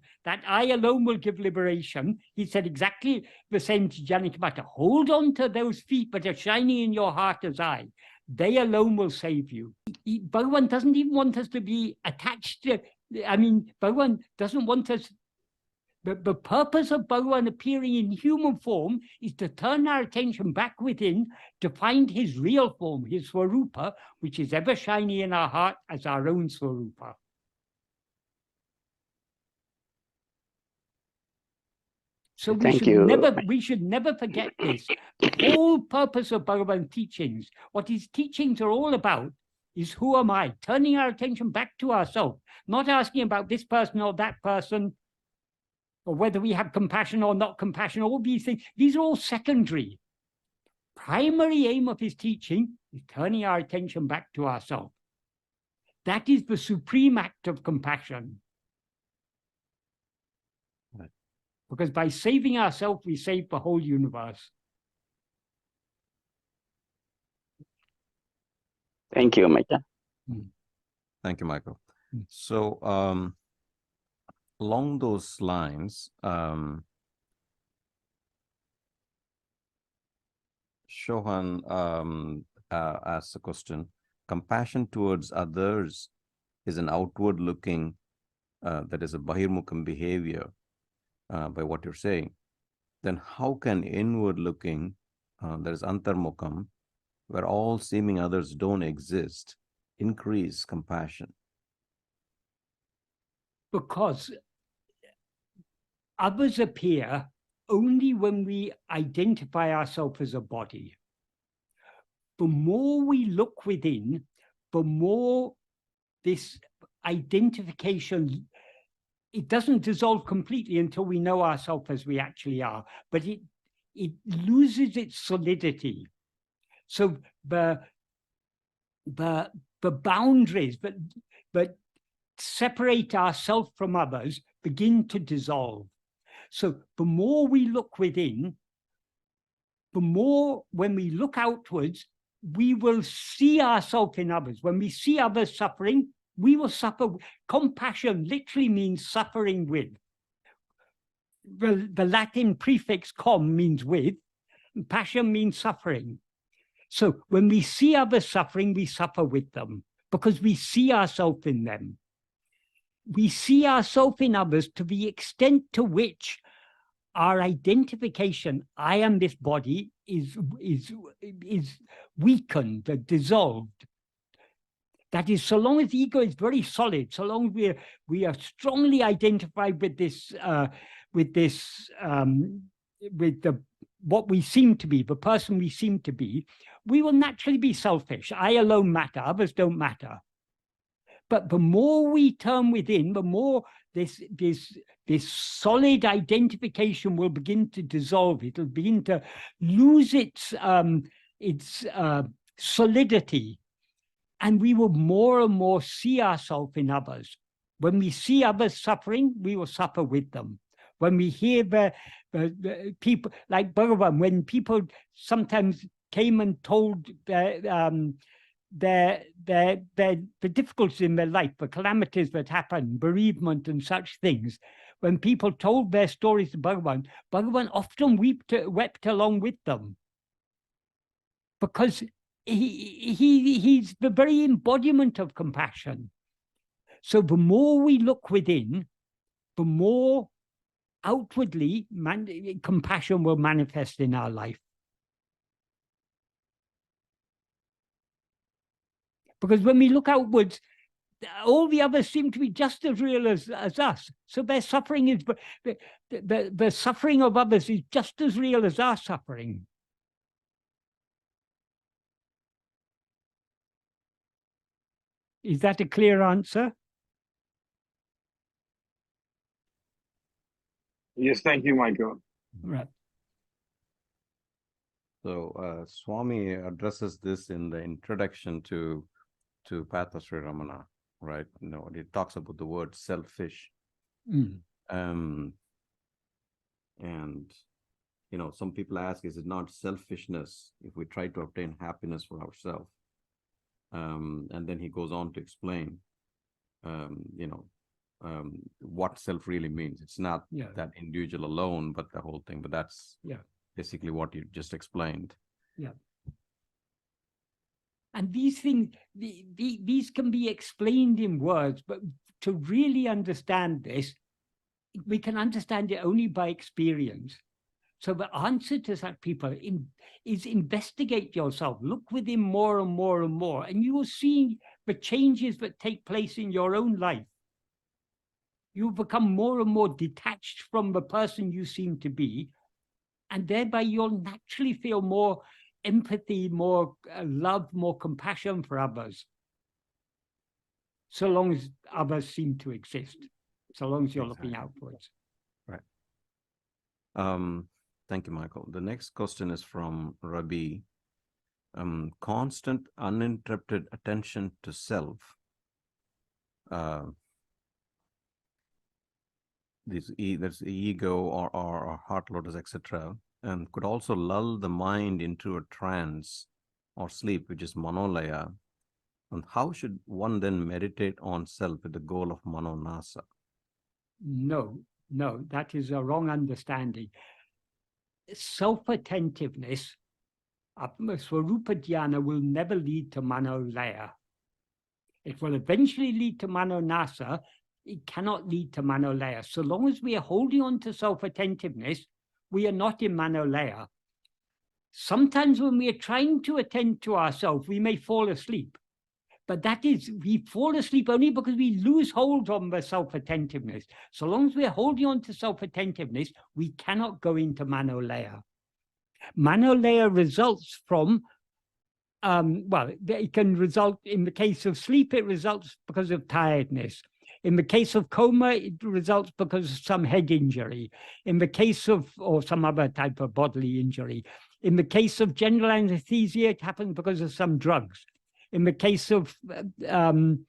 give liberation. He said exactly the same to Janikmata. Hold on to those feet, but are shining in your heart as I. They alone will save you. Bhagavan doesn't even want us to be attached to, Bhagavan doesn't want us. The purpose of Bhagavan appearing in human form is to turn our attention back within to find his real form, his Swarupa, which is ever shining in our heart as our own Swarupa. So we should never forget this. The whole purpose of Bhagavan's teachings, what his teachings are all about, is who am I? Turning our attention back to ourselves, not asking about this person or that person, or whether we have compassion or not compassion, all these things. These are all secondary. Primary aim of his teaching is turning our attention back to ourselves. That is the supreme act of compassion. Right. Because by saving ourselves, we save the whole universe. Thank you, Michael. Thank you, Michael. So, along those lines, Shohan asks a question. Compassion towards others is an outward looking, that is a bahirmukam behavior, by what you're saying. Then how can inward looking, that is antarmukam, where all seeming others don't exist, increase compassion? Because others appear only when we identify ourselves as a body. The more we look within, the more this identification, it doesn't dissolve completely until we know ourselves as we actually are, but it loses its solidity. So the boundaries that separate ourselves from others begin to dissolve. So the more we look within, the more when we look outwards, we will see ourselves in others. When we see others suffering, we will suffer. Compassion literally means suffering with. The Latin prefix com means with, and passion means suffering. So when we see others suffering, we suffer with them because we see ourselves in them. We see ourselves in others to the extent to which our identification, I am this body, is weakened, dissolved. That is, so long as the ego is very solid, so long as we are strongly identified with this, what we seem to be, the person we seem to be, we will naturally be selfish. I alone matter, others don't matter. But the more we turn within, the more this solid identification will begin to dissolve. It'll begin to lose its solidity. And we will more and more see ourselves in others. When we see others suffering, we will suffer with them. When we hear the people, like Bhagavan, when people sometimes came and told the difficulties in their life, the calamities that happen, bereavement and such things, when people told their stories to Bhagavan, Bhagavan often wept along with them. Because he's the very embodiment of compassion. So the more we look within, the more outwardly compassion will manifest in our life. Because when we look outwards, all the others seem to be just as real as us. So their suffering is, the suffering of others is just as real as our suffering. Is that a clear answer? Yes, thank you, Michael. Right. So Swami addresses this in the introduction to Path of Sri Ramana, right? You know, he talks about the word selfish. And you know, some people ask, is it not selfishness if we try to obtain happiness for ourselves? And then he goes on to explain what self really means. It's not Yeah. that individual alone, but the whole thing. But that's Yeah. basically what you just explained. Yeah. And these things, these can be explained in words, but to really understand this, we can understand it only by experience. So the answer to that, people, is investigate yourself. Look within more and more and more, and you will see the changes that take place in your own life. You will become more and more detached from the person you seem to be, and thereby you'll naturally feel more empathy, more love, more compassion for others, so long as others seem to exist, so long as you're looking outwards. Right. Thank you, Michael. The next question is from Rabi. Constant, uninterrupted attention to self. That's ego or heart lotus, etc. Could also lull the mind into a trance or sleep, which is manolaya. And how should one then meditate on self with the goal of manonasa? No, that is a wrong understanding. Self-attentiveness, Swarupa Dhyana, will never lead to manolaya. It will eventually lead to manonasa. It cannot lead to manolaya. So long as we are holding on to self-attentiveness, we are not in manolaya. Sometimes when we are trying to attend to ourselves, we may fall asleep. But that is, we fall asleep only because we lose hold on the self-attentiveness. So long as we are holding on to self-attentiveness, we cannot go into manolaya. Manolaya results from, it can result, in the case of sleep, it results because of tiredness. In the case of coma, it results because of some head injury. In the case of, or some other type of bodily injury. In the case of general anesthesia, it happens because of some drugs. In the case of, I mean,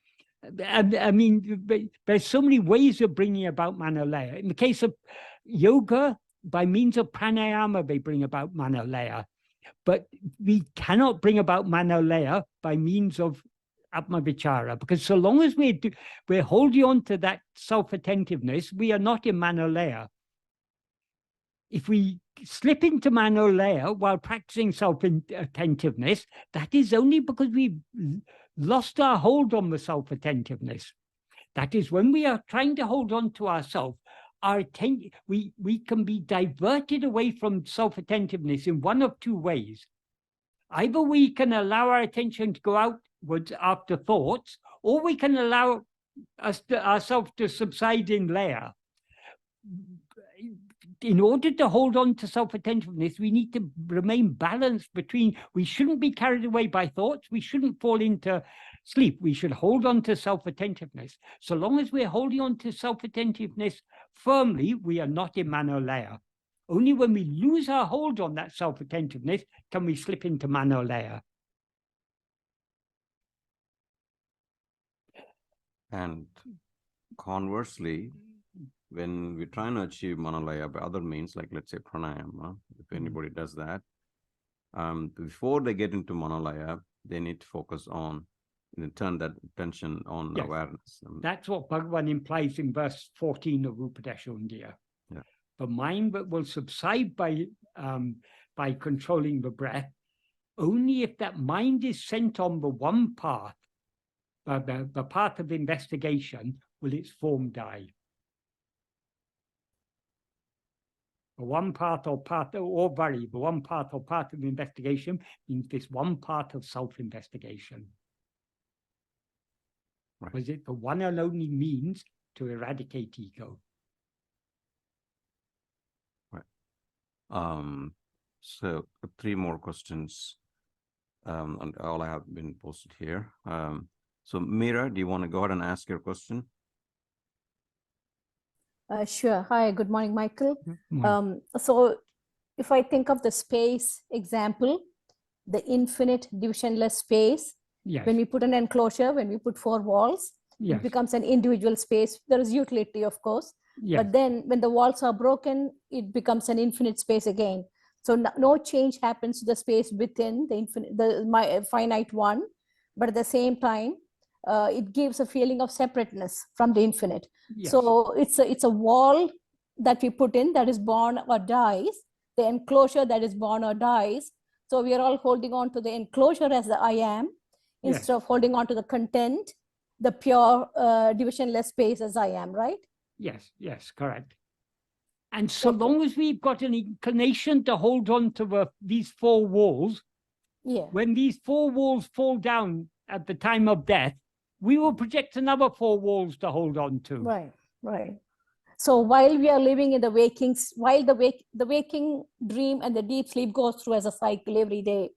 there's so many ways of bringing about manolaya. In the case of yoga, by means of pranayama, they bring about manolaya. But we cannot bring about manolaya by means of atma-vichara, because so long as we're holding on to that self-attentiveness, we are not in manolaya. If we slip into manolaya while practicing self-attentiveness, that is only because we've lost our hold on the self-attentiveness. That is, when we are trying to hold on to ourself, we can be diverted away from self-attentiveness in one of two ways. Either we can allow our attention to go outwards after thoughts, or we can allow ourselves to subside in laya. In order to hold on to self-attentiveness, we need to remain balanced between, we shouldn't be carried away by thoughts, we shouldn't fall into sleep, we should hold on to self-attentiveness. So long as we're holding on to self-attentiveness firmly, we are not in manolaya. Only when we lose our hold on that self-attentiveness can we slip into manolaya. And conversely, when we're trying to achieve manolaya by other means, like let's say pranayama, if anybody does that, before they get into manolaya, they need to focus on, turn that attention on awareness. That's what Bhagavan implies in verse 14 of Upadeshandya. Yeah. The mind that will subside by controlling the breath, only if that mind is sent on the one path, the path of investigation, will its form die. The one path or the one path or path of investigation means this one part of self-investigation. Right. Because it the one and only means to eradicate ego. Right. So 3 more questions, and all I have been posted here. So Meera, do you want to go ahead and ask your question? Sure. Hi, good morning, Michael. So if I think of the space example, the infinite divisionless space, yes. When we put an enclosure, when we put 4 walls, Yes. it becomes an individual space. There is utility, of course, Yes. but then when the walls are broken, it becomes an infinite space again. So no change happens to the space within the finite one, but at the same time, it gives a feeling of separateness from the infinite. Yes. So it's a wall that we put in that is born or dies, the enclosure that is born or dies. So we are all holding on to the enclosure as the I am, instead of holding on to the content, the pure divisionless space as I am, right? Yes, yes, correct. And so long as we've got an inclination to hold on to these four walls, when these four walls fall down at the time of death, we will project another four walls to hold on to. Right, right. So while we are living in the waking, while the waking dream and the deep sleep goes through as a cycle every day,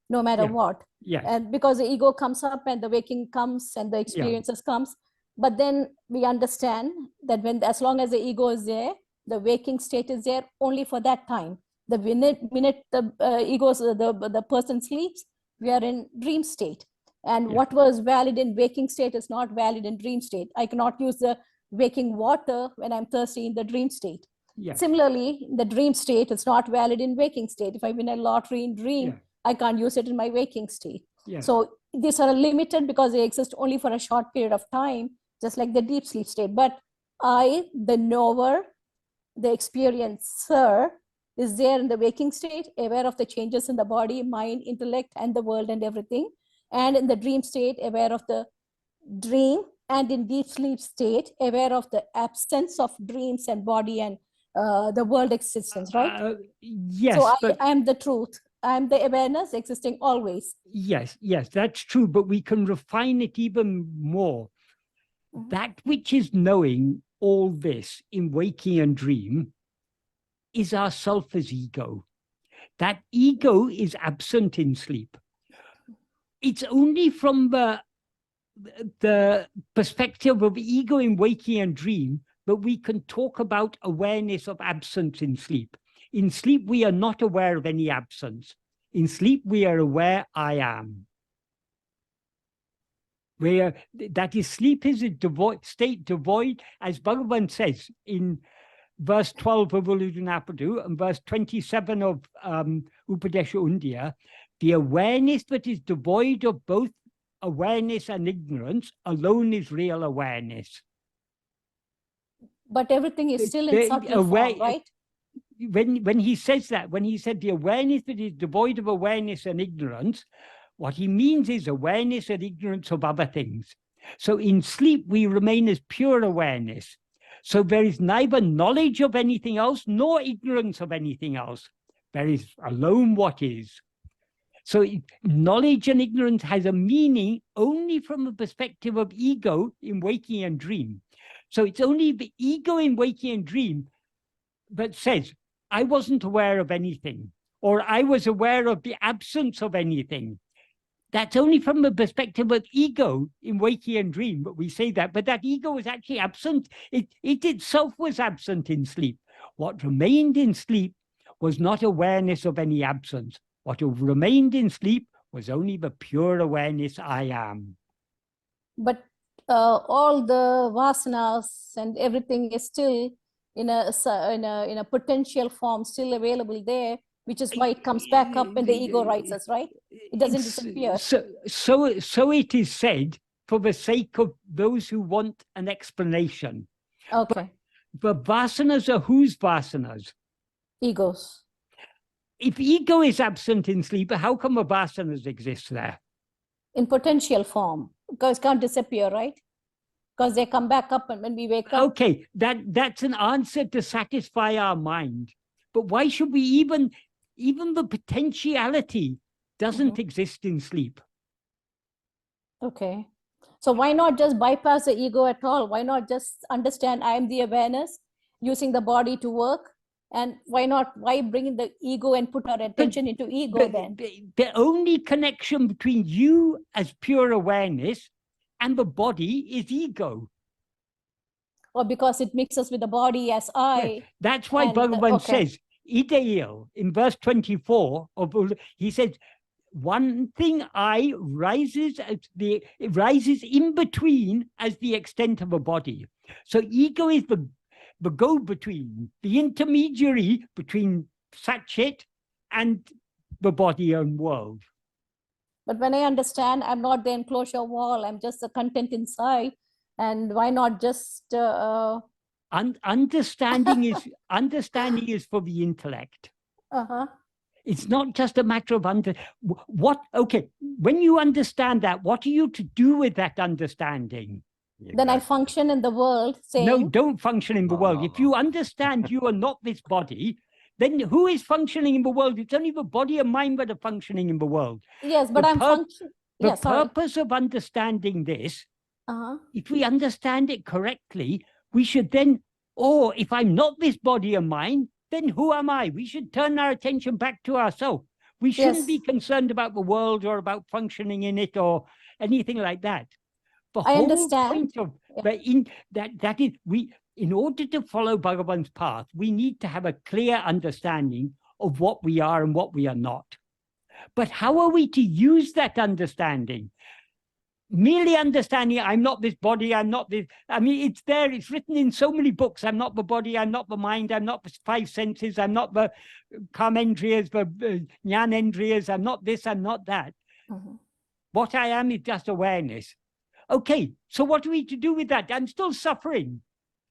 no matter what. Yes. And because the ego comes up and the waking comes and the experiences comes, but then we understand that as long as the ego is there, the waking state is there only for that time. The minute the the person sleeps, we are in dream state. And what was valid in waking state is not valid in dream state. I cannot use the waking water when I'm thirsty in the dream state. Similarly, the dream state is not valid in waking state. If I win a lottery in dream, I can't use it in my waking state. So these are limited because they exist only for a short period of time, just like the deep sleep state. But I, the knower, the experiencer, is there in the waking state, aware of the changes in the body, mind, intellect, and the world and everything. And in the dream state, aware of the dream, and in deep sleep state, aware of the absence of dreams and body and the world existence, right? Yes. So I am the truth. I am the awareness existing always. Yes, yes, that's true. But we can refine it even more. That which is knowing all this in waking and dream is our self as ego. That ego is absent in sleep. It's only from the perspective of ego in waking and dream that we can talk about awareness of absence in sleep. In sleep, we are not aware of any absence. In sleep, we are aware I am. That is, sleep is a state devoid, as Bhagavan says in verse 12 of Uḷḷadu Nāṛpadu and verse 27 of Upadesha Undiyā, the awareness that is devoid of both awareness and ignorance alone is real awareness. But everything is still in subtle form, right? When he says that, when he said the awareness that is devoid of awareness and ignorance, what he means is awareness and ignorance of other things. So in sleep, we remain as pure awareness. So there is neither knowledge of anything else nor ignorance of anything else. There is alone what is. So knowledge and ignorance has a meaning only from the perspective of ego in waking and dream. So it's only the ego in waking and dream that says, I wasn't aware of anything, or I was aware of the absence of anything. That's only from the perspective of ego in waking and dream, but we say that, but that ego was actually absent. It itself was absent in sleep. What remained in sleep was not awareness of any absence. What remained in sleep was only the pure awareness I am. But all the vasanas and everything is still in a potential form, still available there, which is why it comes back up when the ego rises, right? It doesn't disappear. So it is said for the sake of those who want an explanation. Okay. But vasanas are whose vasanas? Egos. If ego is absent in sleep, how come the vasanas exist there? In potential form, because it can't disappear, right? Because they come back up and when we wake up. Okay, that's an answer to satisfy our mind. But why should we even the potentiality doesn't exist in sleep? Okay. So why not just bypass the ego at all? Why not just understand I am the awareness, using the body to work? And why bring in the ego and put our attention into ego then? The only connection between you as pure awareness and the body is ego. Or because it mixes with the body as I. Yes. That's why Bhagavan says, Ideal, in verse 24 of he says, one thing I rises in between as the extent of a body. So ego is the go-between, the intermediary between Satchit and the body and world. But when I understand, I'm not the enclosure wall, I'm just the content inside. And why not just understanding is for the intellect. It's not just a matter of when you understand that, what are you to do with that understanding? Then I function in the world saying... No, don't function in the world. If you understand you are not this body, then who is functioning in the world? It's only the body and mind that are functioning in the world. Yes, but I'm functioning... The purpose of understanding this, if we understand it correctly, we should then, if I'm not this body and mind, then who am I? We should turn our attention back to ourselves. We shouldn't be concerned about the world or about functioning in it or anything like that. The I whole understand. point of in order to follow Bhagavan's path, we need to have a clear understanding of what we are and what we are not. But how are we to use that understanding? Merely understanding, I'm not this body, I'm not this. I mean, it's there, it's written in so many books. I'm not the body, I'm not the mind, I'm not the five senses, I'm not the karmendriyas, the jnanendriyas, I'm not this, I'm not that. What I am is just awareness. Okay, so what are we to do with that? I'm still suffering.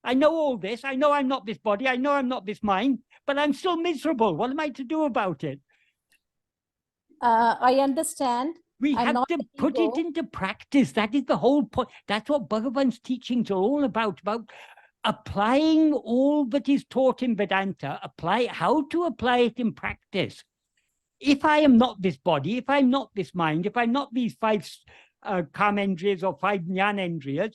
I know all this. I know I'm not this body. I know I'm not this mind, but I'm still miserable. What am I to do about it? I understand. We have to put it into practice. That is the whole point. That's what Bhagavan's teachings are all about applying all that is taught in Vedanta, how to apply it in practice. If I am not this body, if I'm not this mind, if I'm not these five karmendriyas or five jnanendriyas,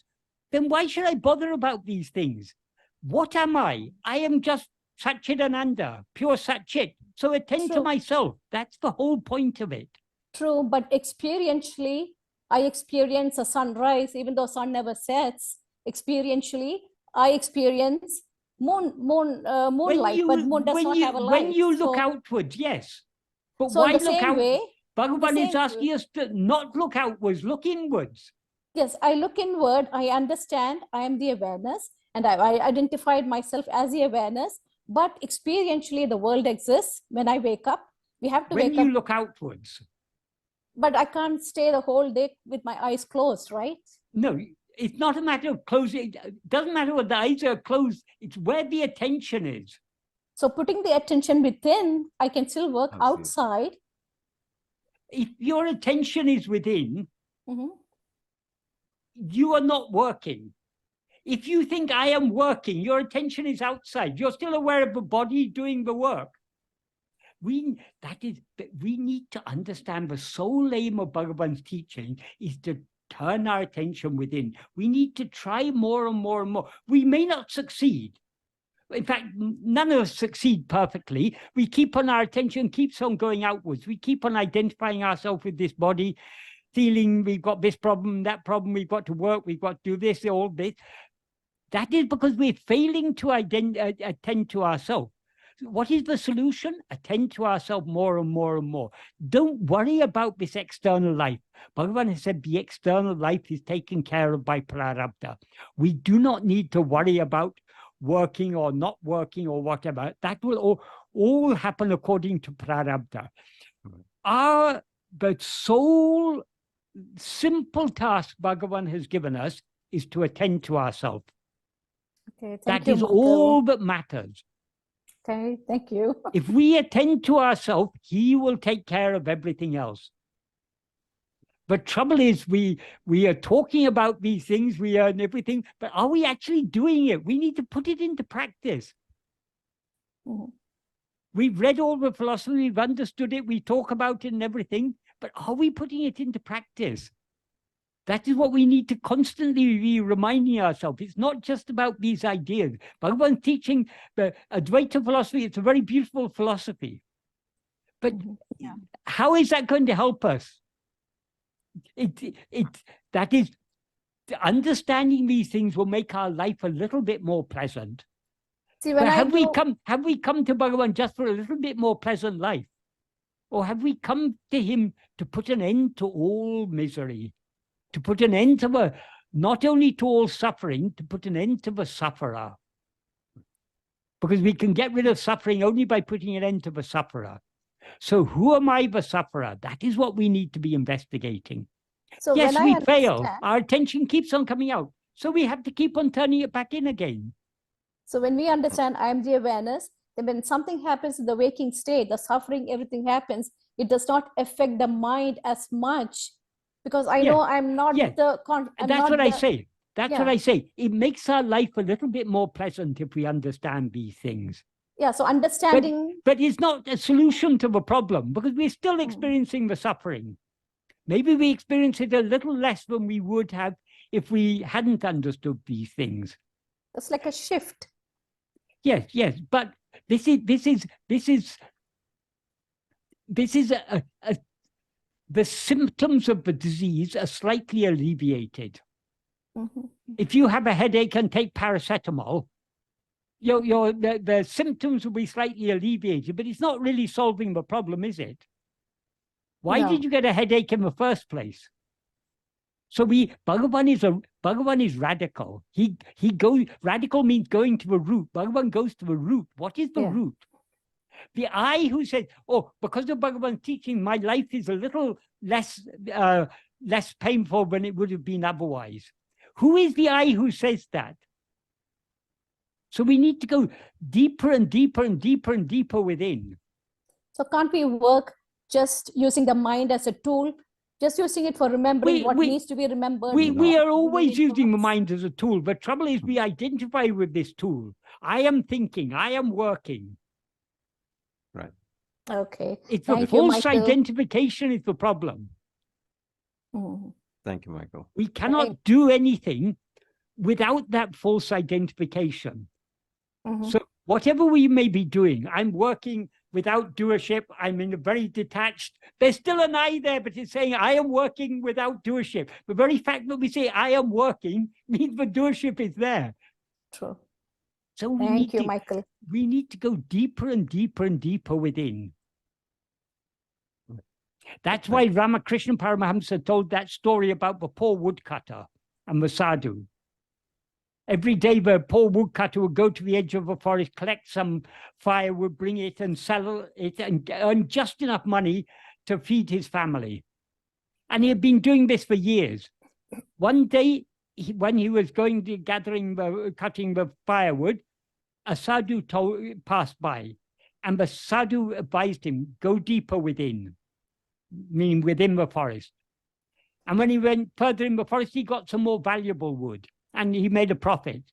then why should I bother about these things? What am I? I am just Satchidananda, pure Satchit. So attend to myself. That's the whole point of it. True, but experientially, I experience a sunrise, even though sun never sets. Experientially, I experience moonlight, but moon does not have a light. When you look outwards, yes. But so why in the look same out? way, Bhagavan is asking us to not look outwards, look inwards. Yes, I look inward, I understand, I am the awareness, and I identified myself as the awareness, but experientially the world exists. When I wake up, we have to wake up. When you look outwards. But I can't stay the whole day with my eyes closed, right? No, it's not a matter of closing. It doesn't matter what the eyes are closed. It's where the attention is. So putting the attention within, I can still work outside. If your attention is within, you are not working. If you think I am working, your attention is outside. You're still aware of the body doing the work. We need to understand the sole aim of Bhagavan's teaching is to turn our attention within. We need to try more and more and more. We may not succeed. In fact, none of us succeed perfectly. We keep on, our attention keeps on going outwards. We keep on identifying ourselves with this body, feeling we've got this problem, that problem, we've got to work, we've got to do this, all this. That is because we're failing to attend to ourselves. What is the solution? Attend to ourselves more and more and more. Don't worry about this external life. Bhagavan has said the external life is taken care of by prarabdha. We do not need to worry about working or not working or whatever. That will all happen according to prarabdha. The sole simple task Bhagavan has given us is to attend to ourselves. Okay, that is all that matters. Okay, thank you. If we attend to ourselves, he will take care of everything else. But trouble is, we are talking about these things, we are everything, but are we actually doing it? We need to put it into practice. We've read all the philosophy, we've understood it, we talk about it and everything, but are we putting it into practice? That is what we need to constantly be reminding ourselves. It's not just about these ideas. Bhagavan's teaching the Advaita philosophy, it's a very beautiful philosophy. But how is that going to help us? That is, understanding these things will make our life a little bit more pleasant. See, when have we come to Bhagavan just for a little bit more pleasant life? Or have we come to him to put an end to all misery? To put an end to not only to all suffering, to put an end to the sufferer. Because we can get rid of suffering only by putting an end to the sufferer. So who am I, the sufferer? That is what we need to be investigating. So Yes, when we I fail. understand- Our attention keeps on coming out. So we have to keep on turning it back in again. So when we understand I am the awareness, then when something happens in the waking state, the suffering, everything happens, it does not affect the mind as much, because I know I'm not the And that's what I say. That's what I say. It makes our life a little bit more pleasant if we understand these things. Yeah, so understanding. But it's not a solution to the problem, because we're still experiencing the suffering. Maybe we experience it a little less than we would have if we hadn't understood these things. It's like a shift. Yes, yes, but this is the symptoms of the disease are slightly alleviated. If you have a headache and take paracetamol, the symptoms will be slightly alleviated, but it's not really solving the problem, is it? Why did you get a headache in the first place? So Bhagavan is radical. Radical means going to the root. Bhagavan goes to the root. What is the root? The I who says, oh, because of Bhagavan's teaching, my life is a little less painful than it would have been otherwise. Who is the I who says that? So we need to go deeper and deeper and deeper and deeper within. So can't we work just using the mind as a tool, just using it for remembering what needs to be remembered? We are always using the mind as a tool. The trouble is we identify with this tool. I am thinking, I am working. Right. Okay. It's the false identification is the problem. Thank you, Michael. We cannot do anything without that false identification. So whatever we may be doing, I'm working without doership, I'm in a very detached, there's still an I there, but it's saying I am working without doership. The very fact that we say I am working means the doership is there. True. So we need to go deeper and deeper and deeper within. That's why Ramakrishna Paramahamsa told that story about the poor woodcutter and the sadhu. Every day the poor woodcutter would go to the edge of the forest, collect some firewood, bring it and sell it and earn just enough money to feed his family. And he had been doing this for years. One day, when he was going to cutting the firewood, a sadhu passed by, and the sadhu advised him, go deeper within, meaning within the forest. And when he went further in the forest, he got some more valuable wood, and he made a profit.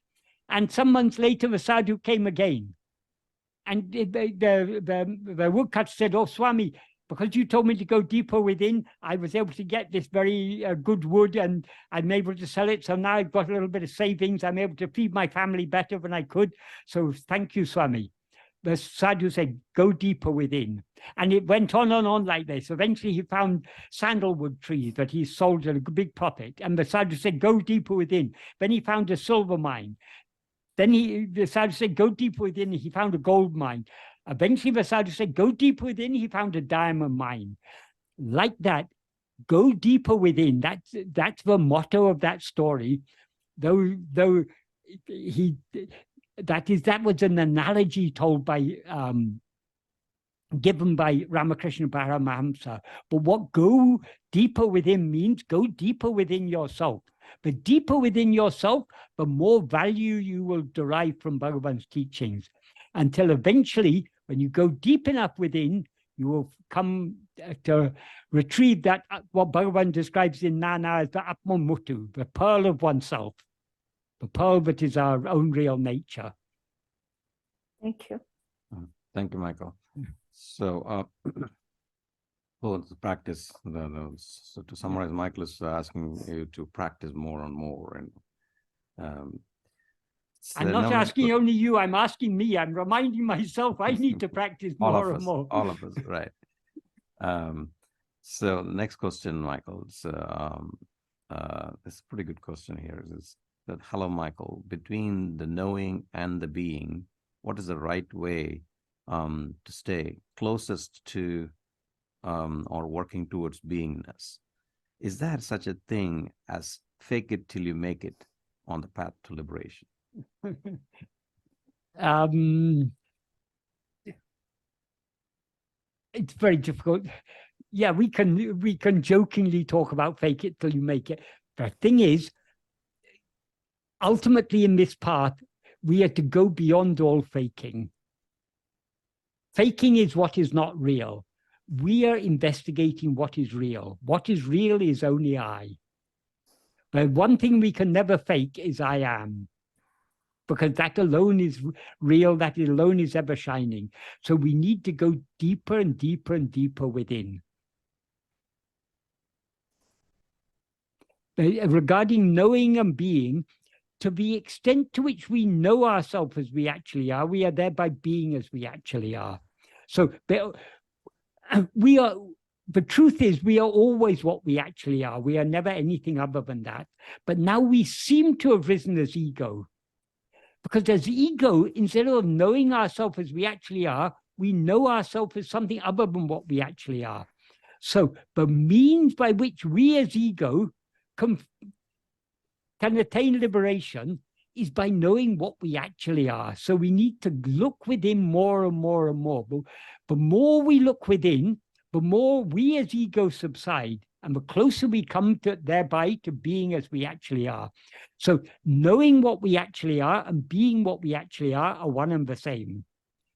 And some months later, the sadhu came again. And the woodcutter said, oh, Swami, because you told me to go deeper within, I was able to get this very good wood and I'm able to sell it. So now I've got a little bit of savings. I'm able to feed my family better than I could. So thank you, Swami. The sadhu said, go deeper within. And it went on like this. Eventually he found sandalwood trees that he sold at a big profit. And the sadhu said, go deeper within. Then he found a silver mine. Then the sadhu said, go deeper within. He found a gold mine. Eventually the sadhu said, go deeper within. He found a diamond mine. Like that, go deeper within. That's the motto of that story. Though that was an analogy told by given by Ramakrishna Paramahamsa. But what go deeper within means, go deeper within yourself. The deeper within yourself, the more value you will derive from Bhagavan's teachings. Until eventually, when you go deep enough within, you will come to retrieve that, what Bhagavan describes in Nana as the atma-mutu, the pearl of oneself, the pearl that is our own real nature. Thank you. Thank you, Michael. So, to practice, so to summarize, Michael is asking you to practice more and more. And I'm not asking only you, I'm asking me. I'm reminding myself I need to practice more and more. All of us, right. So the next question, Michael, it's a pretty good question here. Is that, hello, Michael, between the knowing and the being, what is the right way to stay closest to or working towards beingness? Is there such a thing as fake it till you make it on the path to liberation? it's very difficult. Yeah, we can jokingly talk about fake it till you make it. The thing is, ultimately in this path, we are to go beyond all faking. Faking is what is not real. We are investigating what is real. What is real is only I. But one thing we can never fake is I am, because that alone is real, that alone is ever shining. So we need to go deeper and deeper and deeper within. Regarding knowing and being, to the extent to which we know ourselves as we actually are, we are thereby being as we actually are. So we are, the truth is, we are always what we actually are. We are never anything other than that. But now we seem to have risen as ego. Because as ego, instead of knowing ourselves as we actually are, we know ourselves as something other than what we actually are. So the means by which we as ego can attain liberation is by knowing what we actually are. So we need to look within more and more and more. But the more we look within, the more we as ego subside, and the closer we come to thereby to being as we actually are. So knowing what we actually are and being what we actually are one and the same.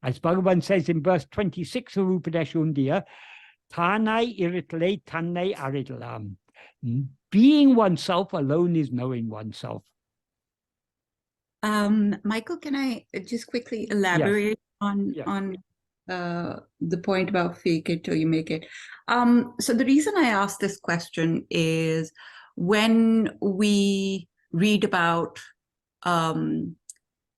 As Bhagavan says in verse 26 of Upadeshundiya, Tanai iritle tanai aridalam. Being oneself alone is knowing oneself. Michael, can I just quickly elaborate on the point about fake it till you make it? So the reason I asked this question is when we read about the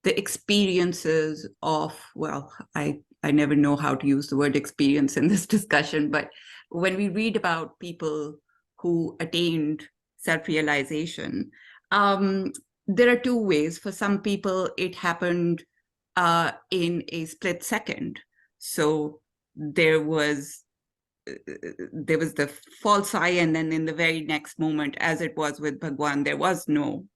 experiences of, well, I never know how to use the word experience in this discussion, but when we read about people who attained self-realization, there are two ways. For some people, it happened in a split second. So there was the false I, and then in the very next moment, as it was with Bhagwan, there was no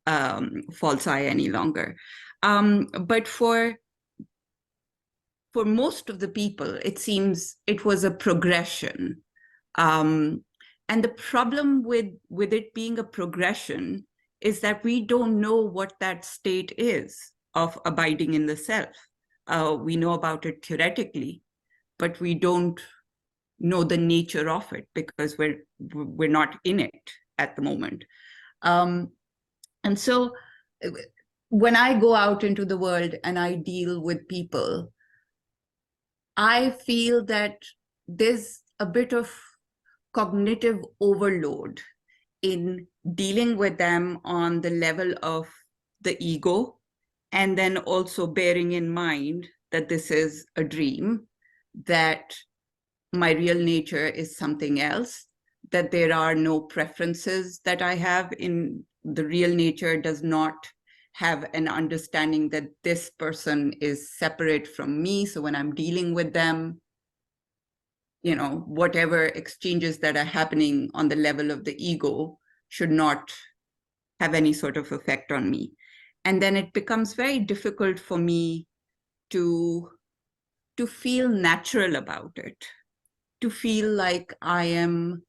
false I any longer. But for most of the people, it seems it was a progression. And the problem with it being a progression is that we don't know what that state is of abiding in the self. We know about it theoretically, but we don't know the nature of it because we're not in it at the moment. And so when I go out into the world and I deal with people, I feel that there's a bit of cognitive overload in dealing with them on the level of the ego, and then also bearing in mind that this is a dream, that my real nature is something else, that there are no preferences that I have in the real nature, does not have an understanding that this person is separate from me. So when I'm dealing with them, you know, whatever exchanges that are happening on the level of the ego should not have any sort of effect on me. And then it becomes very difficult for me to feel natural about it, to feel like I am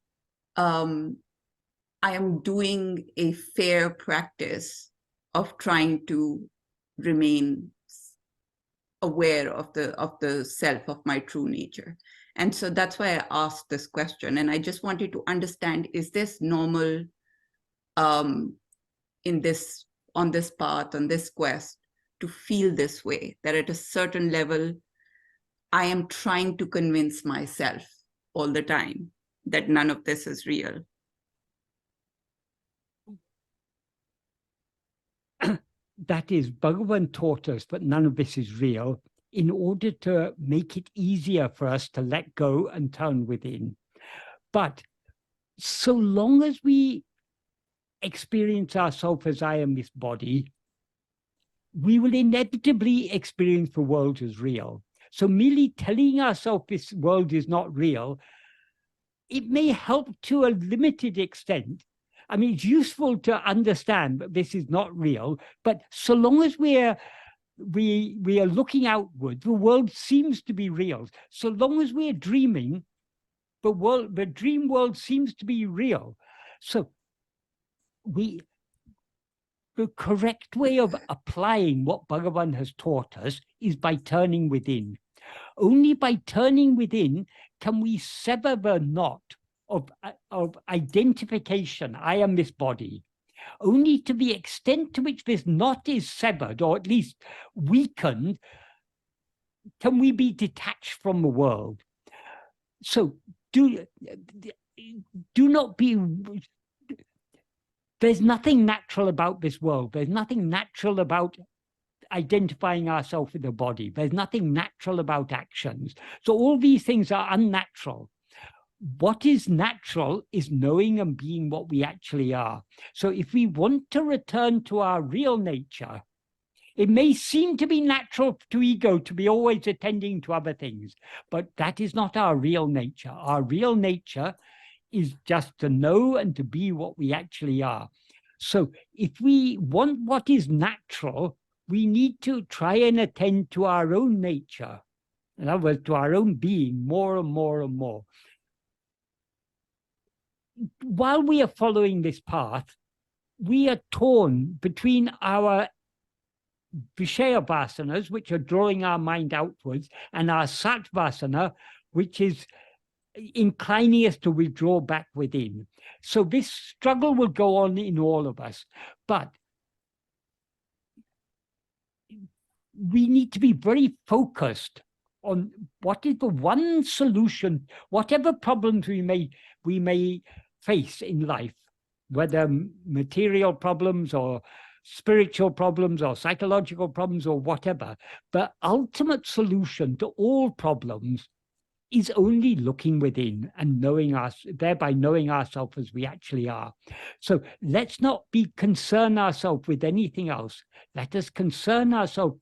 doing a fair practice of trying to remain aware of the self, of my true nature. And so that's why I asked this question. And I just wanted to understand, is this normal on this path, on this quest, to feel this way, that at a certain level, I am trying to convince myself all the time that none of this is real? That is, Bhagavan taught us that none of this is real in order to make it easier for us to let go and turn within. But so long as we experience ourselves as I am this body, we will inevitably experience the world as real. So merely telling ourselves this world is not real, it may help to a limited extent. I mean, it's useful to understand that this is not real, but so long as we're we are looking outward, the world seems to be real. So long as we're dreaming, the dream world seems to be real. So the correct way of applying what Bhagavan has taught us is by turning within. Only by turning within can we sever the knot of identification. I am this body. Only to the extent to which this knot is severed, or at least weakened, can we be detached from the world. So do not be... There's nothing natural about this world. There's nothing natural about identifying ourselves with the body. There's nothing natural about actions. So all these things are unnatural. What is natural is knowing and being what we actually are. So if we want to return to our real nature, it may seem to be natural to ego to be always attending to other things, but that is not our real nature. Our real nature is just to know and to be what we actually are. So if we want what is natural, we need to try and attend to our own nature. In other words, to our own being more and more and more. While we are following this path, we are torn between our Vishaya vasanas, which are drawing our mind outwards, and our Sat vasana, which is inclining us to withdraw back within. So this struggle will go on in all of us, but we need to be very focused on what is the one solution, whatever problems we may face in life, whether material problems or spiritual problems or psychological problems or whatever. The ultimate solution to all problems is only looking within and knowing us, thereby knowing ourselves as we actually are. So let's not concern ourselves with anything else. Let us concern ourselves.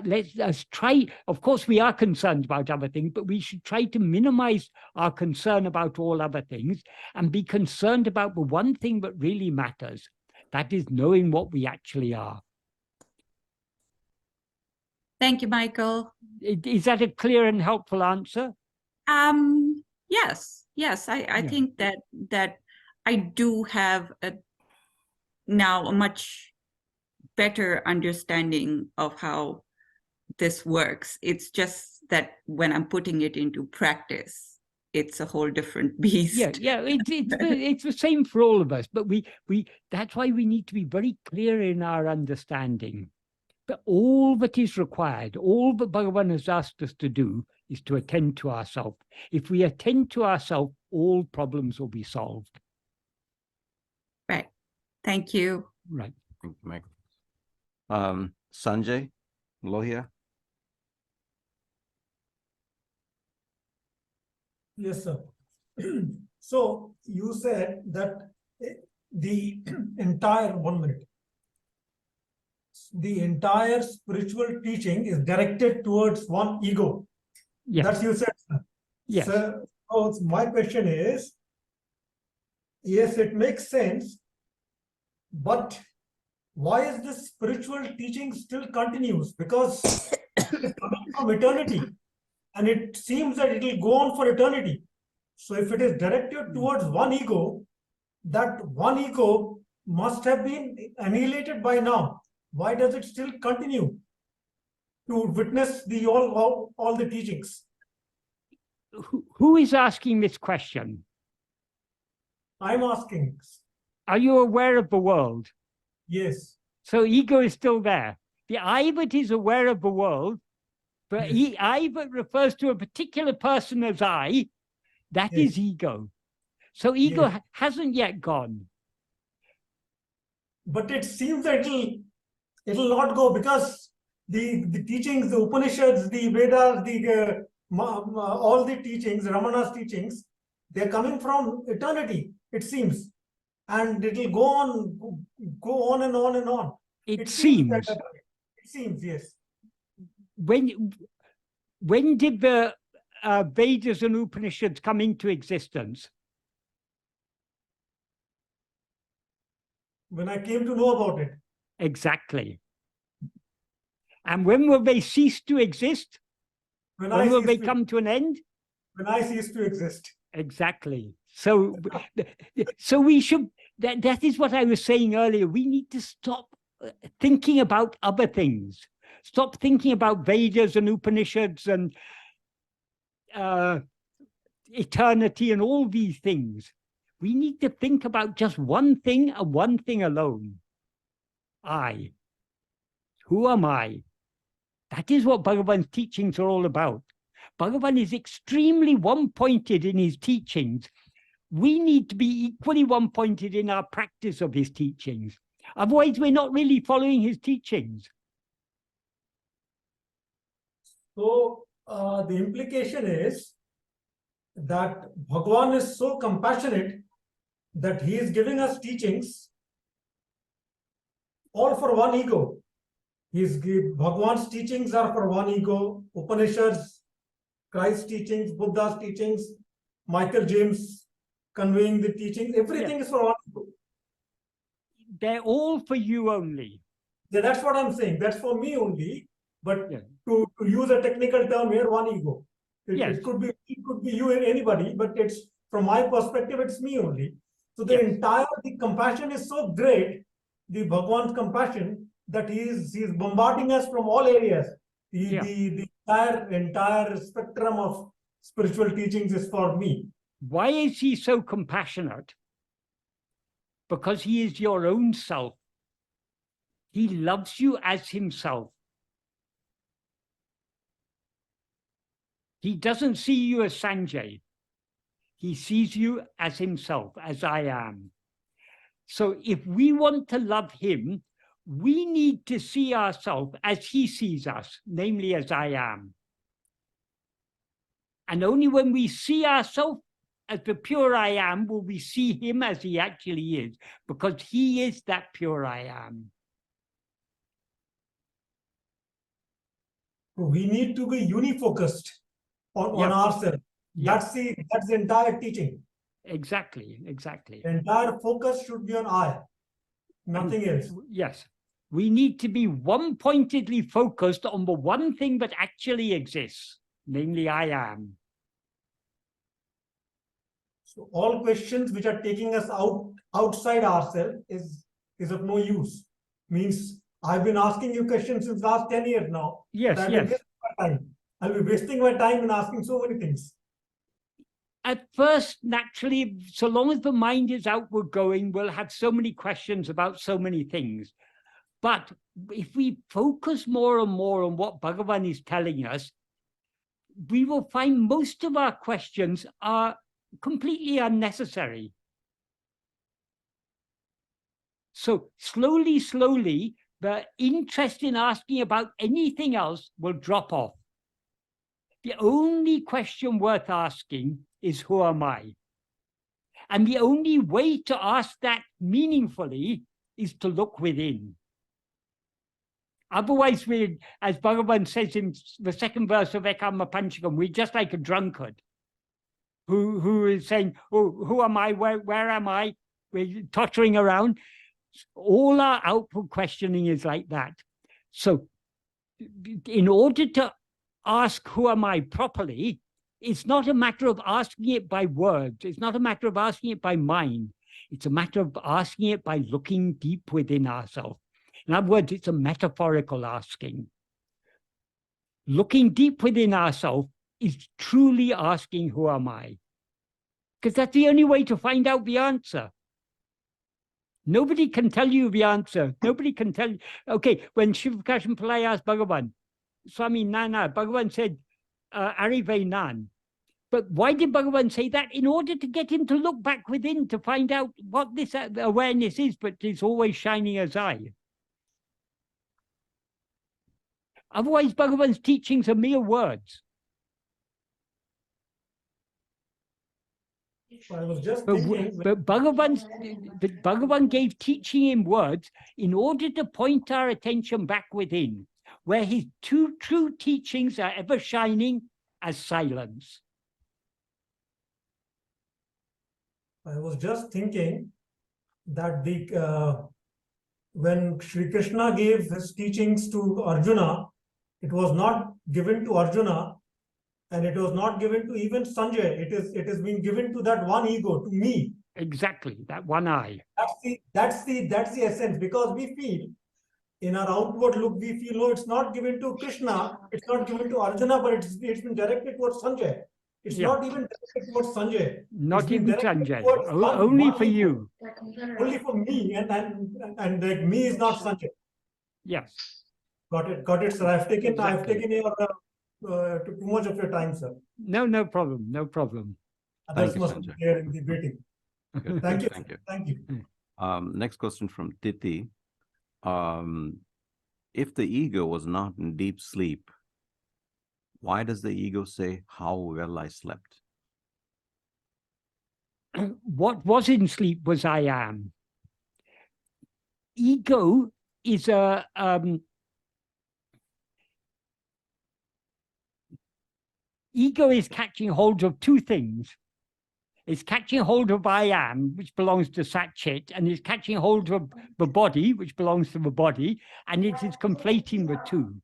Let us try. Of course, we are concerned about other things, but we should try to minimize our concern about all other things and be concerned about the one thing that really matters. That is knowing what we actually are. Thank you, Michael. Is that a clear and helpful answer? Yes. I think that I do have now a much better understanding of how this works. It's just that when I'm putting it into practice, it's a whole different beast. Yeah. It's the same for all of us, but that's why we need to be very clear in our understanding. But all that is required, all that Bhagavan has asked us to do, is to attend to ourselves. If we attend to ourselves, all problems will be solved. Right. Thank you. Right. Thank you, Michael. Sanjay Lohia. Yes, sir. So you said that the entire, 1 minute, the entire spiritual teaching is directed towards one ego. Yes. That's you said, sir. Yes. So my question is, yes, it makes sense, but why is this spiritual teaching still continues? Because it's coming from eternity, and it seems that it will go on for eternity. So if it is directed towards one ego, that one ego must have been annihilated by now. Why does it still continue to witness the all the teachings? Who is asking this question? I'm asking. Are you aware of the world? Yes. So ego is still there. The I that is aware of the world, but Yes. I that refers to a particular person as I, that Yes. is ego. So ego Yes. hasn't yet gone. But it seems that it'll not go, because the teachings, the Upanishads, the Vedas, all the teachings, Ramana's teachings, they're coming from eternity, it seems. And it'll go on and on and on. It seems. It seems, yes. When did the Vedas and Upanishads come into existence? When I came to know about it. Exactly. And when will they cease to exist? When will they come to an end? When I cease to exist. Exactly. So we should, that is what I was saying earlier. We need to stop thinking about other things. Stop thinking about Vedas and Upanishads and eternity and all these things. We need to think about just one thing and one thing alone. I. Who am I? That is what Bhagavan's teachings are all about. Bhagavan is extremely one-pointed in his teachings. We need to be equally one-pointed in our practice of his teachings. Otherwise, we're not really following his teachings. So the implication is that Bhagavan is so compassionate that he is giving us teachings all for one ego. Bhagavan's teachings are for one ego. Upanishads, Christ's teachings, Buddha's teachings, Michael James conveying the teachings, everything is for one ego. They're all for you only. Yeah, that's what I'm saying. That's for me only. But to use a technical term here, one ego. It could be you and anybody, but it's from my perspective, it's me only. So the compassion is so great, the Bhagavan's compassion, that he is bombarding us from all areas. The entire spectrum of spiritual teachings is for me. Why is he so compassionate? Because he is your own self. He loves you as himself. He doesn't see you as Sanjay. He sees you as himself, as I am. So if we want to love him, we need to see ourselves as he sees us, namely as I am. And only when we see ourselves as the pure I am will we see him as he actually is, because he is that pure I am. We need to be unifocused on ourselves. That's the entire teaching. Exactly. The entire focus should be on I, nothing else. Yes. We need to be one-pointedly focused on the one thing that actually exists, namely I am. So all questions which are taking us outside ourselves is of no use. Means I've been asking you questions since last 10 years now. Yes. I'll be wasting my time in asking so many things. At first, naturally, so long as the mind is outward going, we'll have so many questions about so many things. But if we focus more and more on what Bhagavan is telling us, we will find most of our questions are completely unnecessary. So slowly, the interest in asking about anything else will drop off. The only question worth asking is, who am I? And the only way to ask that meaningfully is to look within. Otherwise, as Bhagavan says in the second verse of Ekama Panchakam, we're just like a drunkard who is saying, oh, who am I? Where am I? We're tottering around. All our output questioning is like that. So in order to ask who am I properly, it's not a matter of asking it by words. It's not a matter of asking it by mind. It's a matter of asking it by looking deep within ourselves. In other words, it's a metaphorical asking. Looking deep within ourselves is truly asking, who am I? Because that's the only way to find out the answer. Nobody can tell you the answer. Nobody can tell you. Okay, when Shiv Kashan Pillai asked Bhagavan, Swami Nana, Bhagavan said, aṟivē nan. But why did Bhagavan say that? In order to get him to look back within to find out what this awareness is, but it's always shining as I. Otherwise, Bhagavan's teachings are mere words. I was just thinking. But Bhagavan gave teaching in words in order to point our attention back within, where his two true teachings are ever shining as silence. I was just thinking that when Sri Krishna gave his teachings to Arjuna, It was not given to Arjuna, and it was not given to even Sanjay. It is being given to that one ego, to me. Exactly, that one I. That's the essence, because we feel in our outward look, we feel, no, it's not given to Krishna, it's not given to Arjuna, but it's been directed towards Sanjay. It's not even directed towards Sanjay. Not even Sanjay. Only for you. Only for me, and like me is not Sanjay. Yes. Got it, sir. I've taken your too much of your time, sir. No problem. No problem. Others must be here in the waiting. Good. Thank you. Thank you. Thank you. Next question from Titi. If the ego was not in deep sleep, why does the ego say, "How well I slept"? What was in sleep was I am. Ego is a ego is catching hold of two things. It's catching hold of I am, which belongs to Satchit, and it's catching hold of the body, which belongs to the body, and it is conflating the two.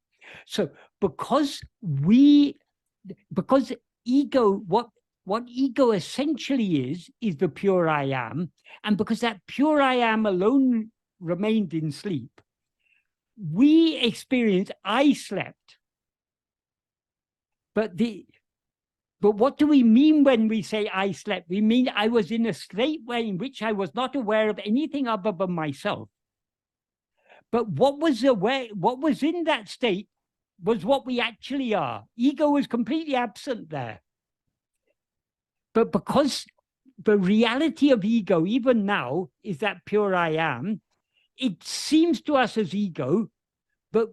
So because ego, what ego essentially is the pure I am, and because that pure I am alone remained in sleep, we experience I slept. But what do we mean when we say I slept? We mean I was in a state in which I was not aware of anything other than myself. But what was in that state was what we actually are. Ego was completely absent there. But because the reality of ego, even now, is that pure I am, it seems to us as ego, but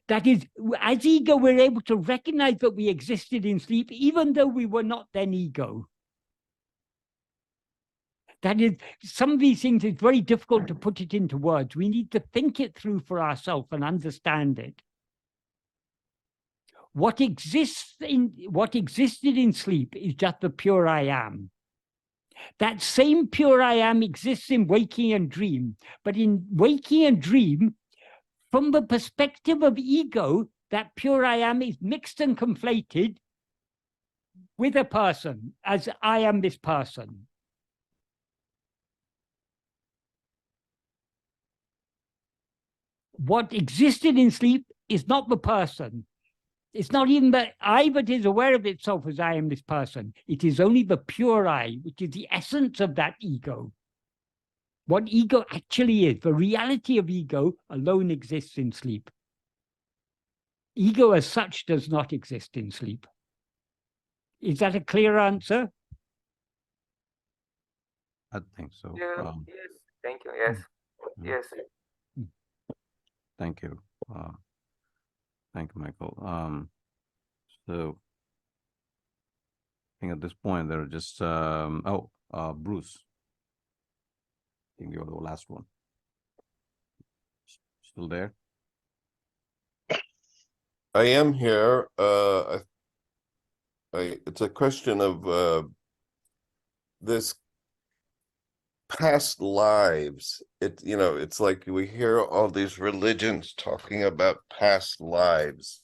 that is, as ego, we're able to recognize that we existed in sleep, even though we were not then ego. That is, some of these things, it's very difficult to put it into words. We need to think it through for ourselves and understand it. What existed in sleep is just the pure I am. That same pure I am exists in waking and dream, but in waking and dream, from the perspective of ego, that pure I am is mixed and conflated with a person, as I am this person. What existed in sleep is not the person. It's not even the I that is aware of itself as I am this person. It is only the pure I, which is the essence of that ego. What ego actually is, the reality of ego alone exists in sleep. Ego as such does not exist in sleep. Is that a clear answer? I think so. Yeah, yes, thank you. Yes, yes. Thank you. Thank you, Michael. So I think at this point there are just Bruce. I think you're the last one. Still there? I am here. It's a question of this past lives. It's like we hear all these religions talking about past lives.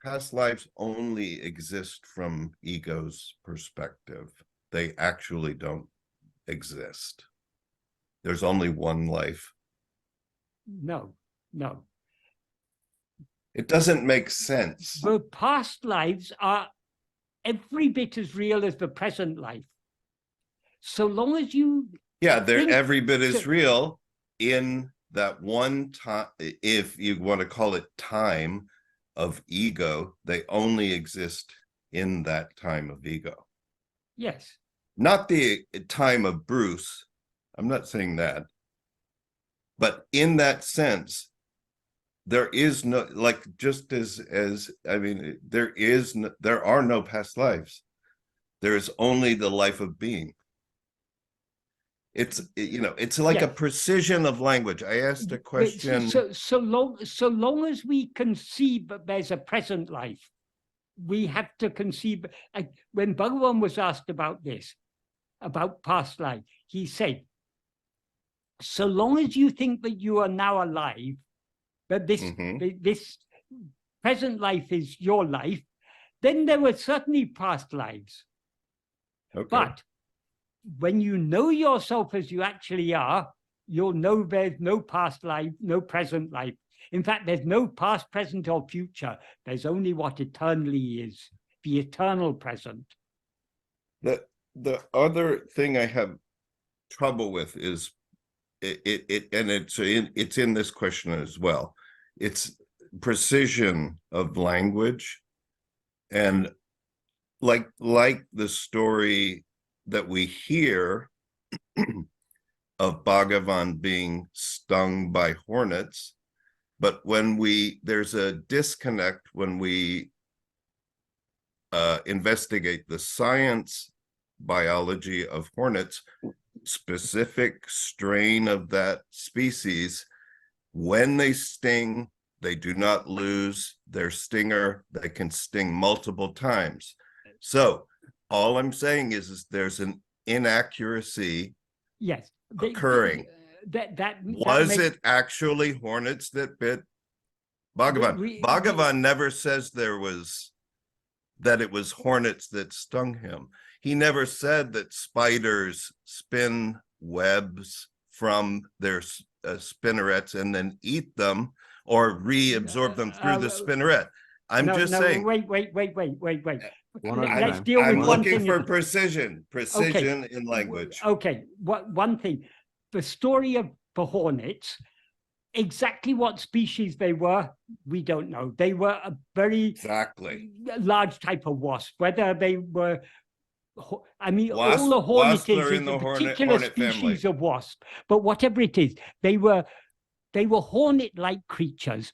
Past lives only exist from ego's perspective. They actually don't exist. There's only one life. No. It doesn't make sense. The past lives are every bit as real as the present life. So long as you... Yeah, they're every bit as real in that one time, if you want to call it time of ego, they only exist in that time of ego. Yes. Not the time of Bruce. I'm not saying that. But in that sense, there is no, like, just as I mean, there are no past lives. There is only the life of being. It's like a precision of language. I asked a question. So long as we conceive that there's a present life, we have to conceive. When Bhagavan was asked about this, about past life, he said, so long as you think that you are now alive, that this present life is your life, then there were certainly past lives. Okay. But when you know yourself as you actually are, you'll know there's no past life, no present life. In fact, there's no past, present, or future. There's only what eternally is, the eternal present. The other thing I have trouble with is it's in this question as well. It's precision of language, and like the story that we hear of Bhagavan being stung by hornets, but when there's a disconnect when we investigate the science biology of hornets, specific strain of that species, when they sting, they do not lose their stinger. They can sting multiple times. So all I'm saying is there's an inaccuracy occurring. Was it actually hornets that bit Bhagavan? Bhagavan never says that it was hornets that stung him. He never said that spiders spin webs from their spinnerets and then eat them or reabsorb them through the spinneret. I'm just saying. Wait. Let's deal with I'm one looking thing. for precision in language. Okay, one thing. The story of the hornets, exactly what species they were, we don't know. They were a very large type of wasp. Whether they were, I mean, all the hornet is a particular species of wasp. But whatever it is, they were hornet-like creatures.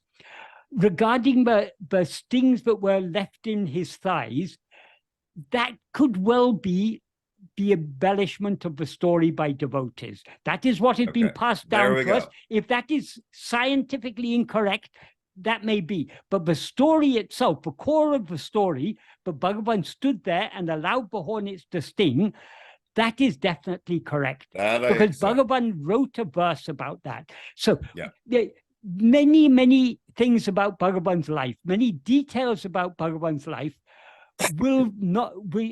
Regarding the stings that were left in his thighs, that could well be the embellishment of the story by devotees. That is what has been passed down to us. If that is scientifically incorrect, that may be. But the story itself, the core of the story, but Bhagavan stood there and allowed the hornets to sting, that is definitely correct. Because Bhagavan wrote a verse about that. So many things about Bhagavan's life, many details about Bhagavan's life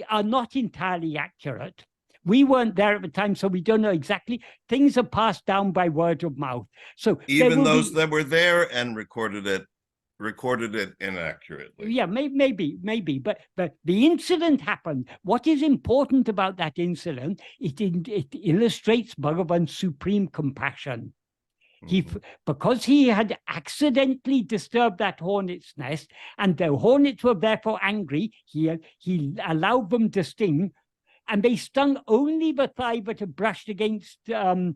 are not entirely accurate. We weren't there at the time, so we don't know exactly. Things are passed down by word of mouth. So even those that were there and recorded it inaccurately. Yeah, maybe. But the incident happened. What is important about that incident, it illustrates Bhagavan's supreme compassion. Because he had accidentally disturbed that hornet's nest, and the hornets were therefore angry, he allowed them to sting, and they stung only the thigh that had brushed against the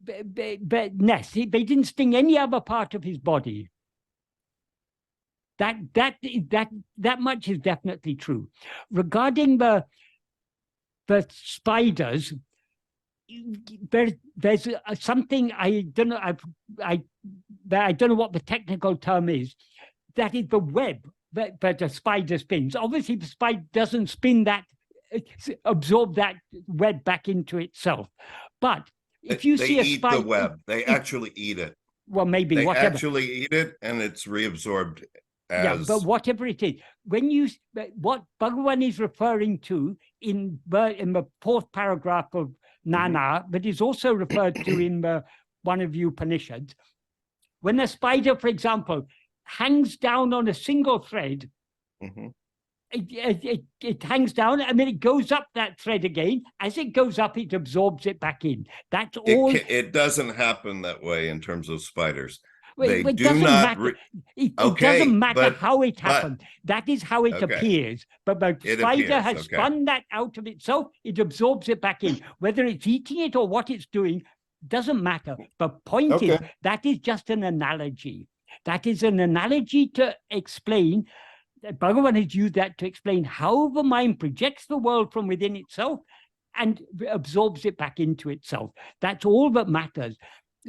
nest. They didn't sting any other part of his body. That much is definitely true. Regarding the spiders, there's something I don't know. I don't know what the technical term is. That is the web that a spider spins. Obviously, the spider doesn't spin that, absorb that web back into itself. But if you see a spider, the web. They actually eat it. Well, maybe they whatever. actually eat it, and it's reabsorbed. Yeah, but whatever it is, what Bhagavan is referring to in the fourth paragraph of Nana, but is also referred to in one of the Upanishads. When a spider, for example, hangs down on a single thread, it hangs down and then it goes up that thread again. As it goes up, it absorbs it back in. That's all. It doesn't happen that way in terms of spiders. It doesn't matter. It doesn't matter how it happened. That is how it appears. But the spider has spun that out of itself. It absorbs it back in. Whether it's eating it or what it's doing doesn't matter. The point is that is just an analogy. That is an analogy to explain. Bhagavan has used that to explain how the mind projects the world from within itself and absorbs it back into itself. That's all that matters.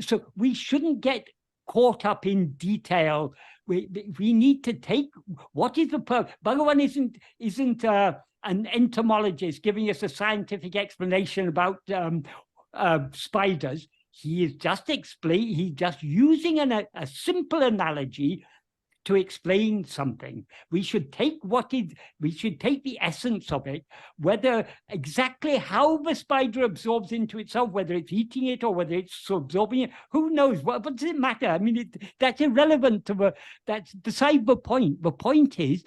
So we shouldn't get caught up in detail. We need to take what is the purpose. Bhagavan isn't an entomologist giving us a scientific explanation about spiders. He is just he's just using a simple analogy to explain something. We should take the essence of it, whether exactly how the spider absorbs into itself, whether it's eating it or whether it's absorbing it, who knows? What does it matter? I mean, that's irrelevant that's beside the point. The point is,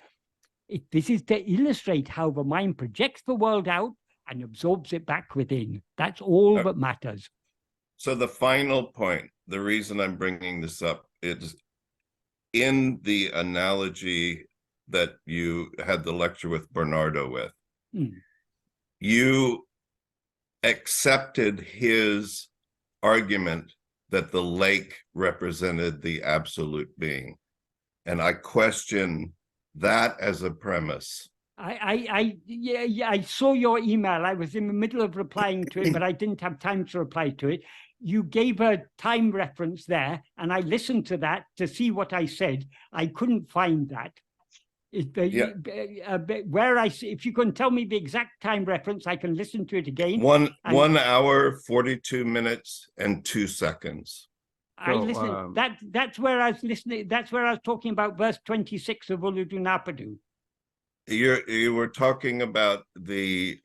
this is to illustrate how the mind projects the world out and absorbs it back within. That's all that matters. So the final point, the reason I'm bringing this up is in the analogy that you had the lecture with Bernardo with, you accepted his argument that the lake represented the absolute being. And I question that as a premise. I saw your email. I was in the middle of replying to it, but I didn't have time to reply to it. You gave a time reference there, and I listened to that to see what I said. I couldn't find that. If you can tell me the exact time reference, I can listen to it again. 1 hour, 42 minutes, and 2 seconds. I listened. That's where I was listening. That's where I was talking about verse 26 of Uڵḷadu Nāṛpadu. You were talking about the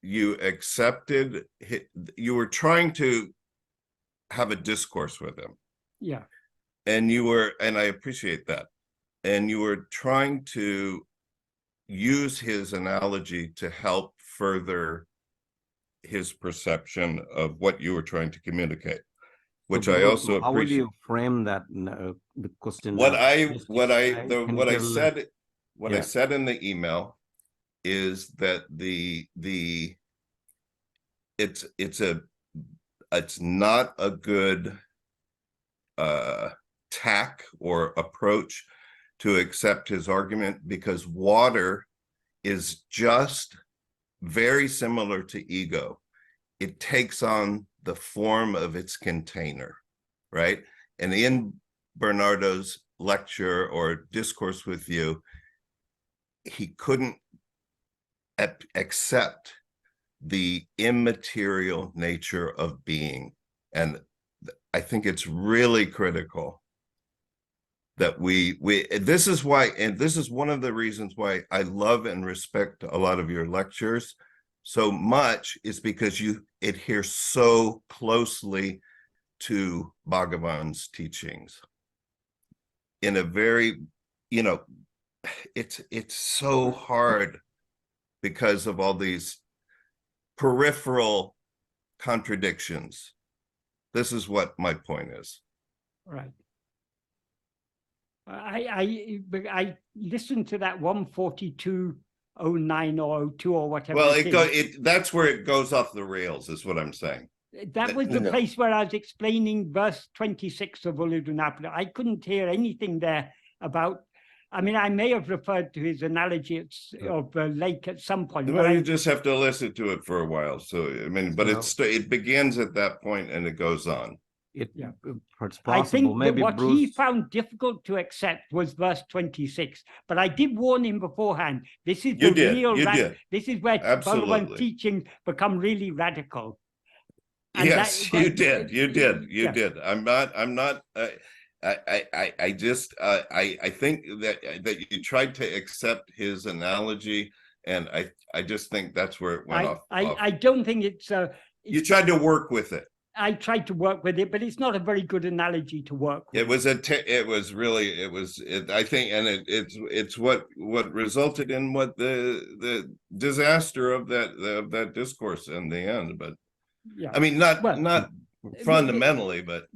you accepted. You were trying to have a discourse with him. Yeah. And I appreciate that. And you were trying to use his analogy to help further his perception of what you were trying to communicate, which I also appreciate. How would you frame that the question? What I said in the email is that it's not a good tack or approach to accept his argument, because water is just very similar to ego. It takes on the form of its container, right? And in Bernardo's lecture or discourse with you, he couldn't accept the immaterial nature of being. And I think it's really critical that this is why, and this is one of the reasons why I love and respect a lot of your lectures so much, is because you adhere so closely to Bhagavan's teachings in a very, it's so hard because of all these peripheral contradictions. This is what my point is. Right. I listened to that 142.09 or 02 or whatever. Well, that's where it goes off the rails, is what I'm saying. That was the place where I was explaining verse 26 of Uڵḷadu Nāṛpadu. I couldn't hear anything there about. I mean, I may have referred to his analogy of the lake at some point. Well, you just have to listen to it for a while. So, I mean, but it begins at that point and it goes on. It's possible. I think maybe what Bruce... he found difficult to accept was verse 26. But I did warn him beforehand. This is the real. This is where Bhagavan's teachings become really radical. And yes, you did. I'm not. I think that you tried to accept his analogy, and I just think that's where it went off. I don't think it's. You tried to work with it. I tried to work with it, but it's not a very good analogy to work with. I think, and it's what resulted in what the disaster of that discourse in the end. But yeah, I mean, not fundamentally, but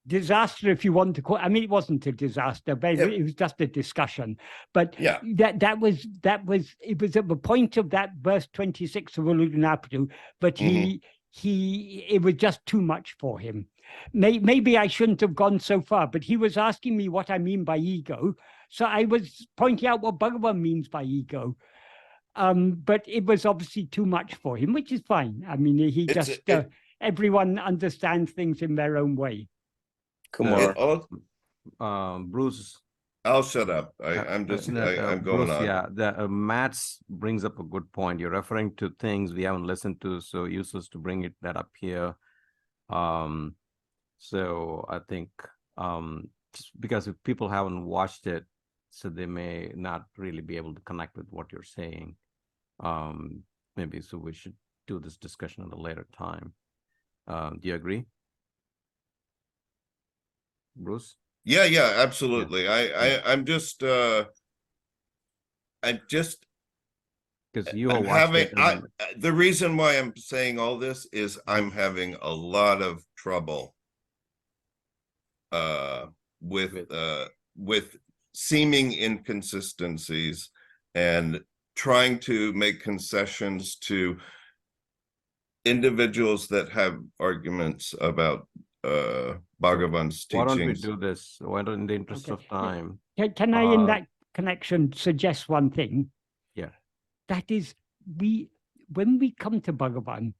disaster, if you want to call. I mean, it wasn't a disaster, but it was just a discussion. But yeah, it was at the point of that verse 26 of Uڵḷadu Nāṛpadu, but it was just too much for him. Maybe I shouldn't have gone so far, but he was asking me what I mean by ego, so I was pointing out what Bhagavan means by ego. But it was obviously too much for him, which is fine. I mean, everyone understands things in their own way. Bruce, I'll shut up. I'm just, I'm going Bruce, on. Yeah, the Matt's brings up a good point. You're referring to things we haven't listened to, so useless to bring that up here. So I think just because if people haven't watched it, so they may not really be able to connect with what you're saying. Maybe so we should do this discussion at a later time. Do you agree, Bruce? Yeah, absolutely. Yeah. I'm just Because you are I'm watching having the reason why I'm saying all this is I'm having a lot of trouble with seeming inconsistencies and trying to make concessions to individuals that have arguments about Bhagavan's teachings. Why don't we do this? Why don't, in the interest of time? Can I, in that connection, suggest one thing? Yeah. That is, when we come to Bhagavan,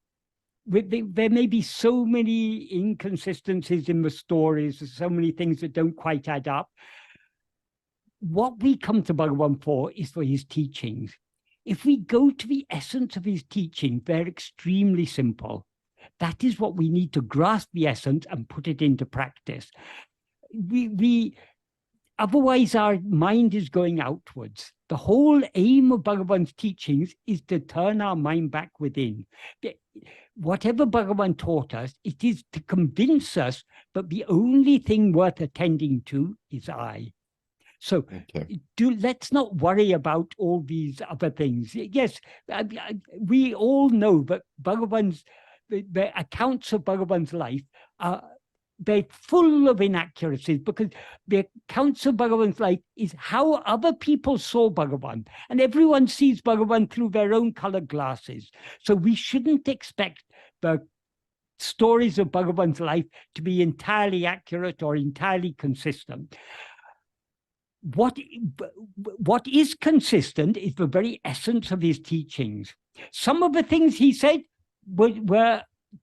there may be so many inconsistencies in the stories, so many things that don't quite add up. What we come to Bhagavan for is for his teachings. If we go to the essence of his teaching, they're extremely simple. That is what we need to grasp the essence and put it into practice. Otherwise, our mind is going outwards. The whole aim of Bhagavan's teachings is to turn our mind back within. Whatever Bhagavan taught us, it is to convince us that the only thing worth attending to is I. So let's not worry about all these other things. Yes, we all know that the accounts of Bhagavan's life they're full of inaccuracies, because the accounts of Bhagavan's life is how other people saw Bhagavan, and everyone sees Bhagavan through their own colored glasses. So we shouldn't expect the stories of Bhagavan's life to be entirely accurate or entirely consistent. What is consistent is the very essence of his teachings. Some of the things he said were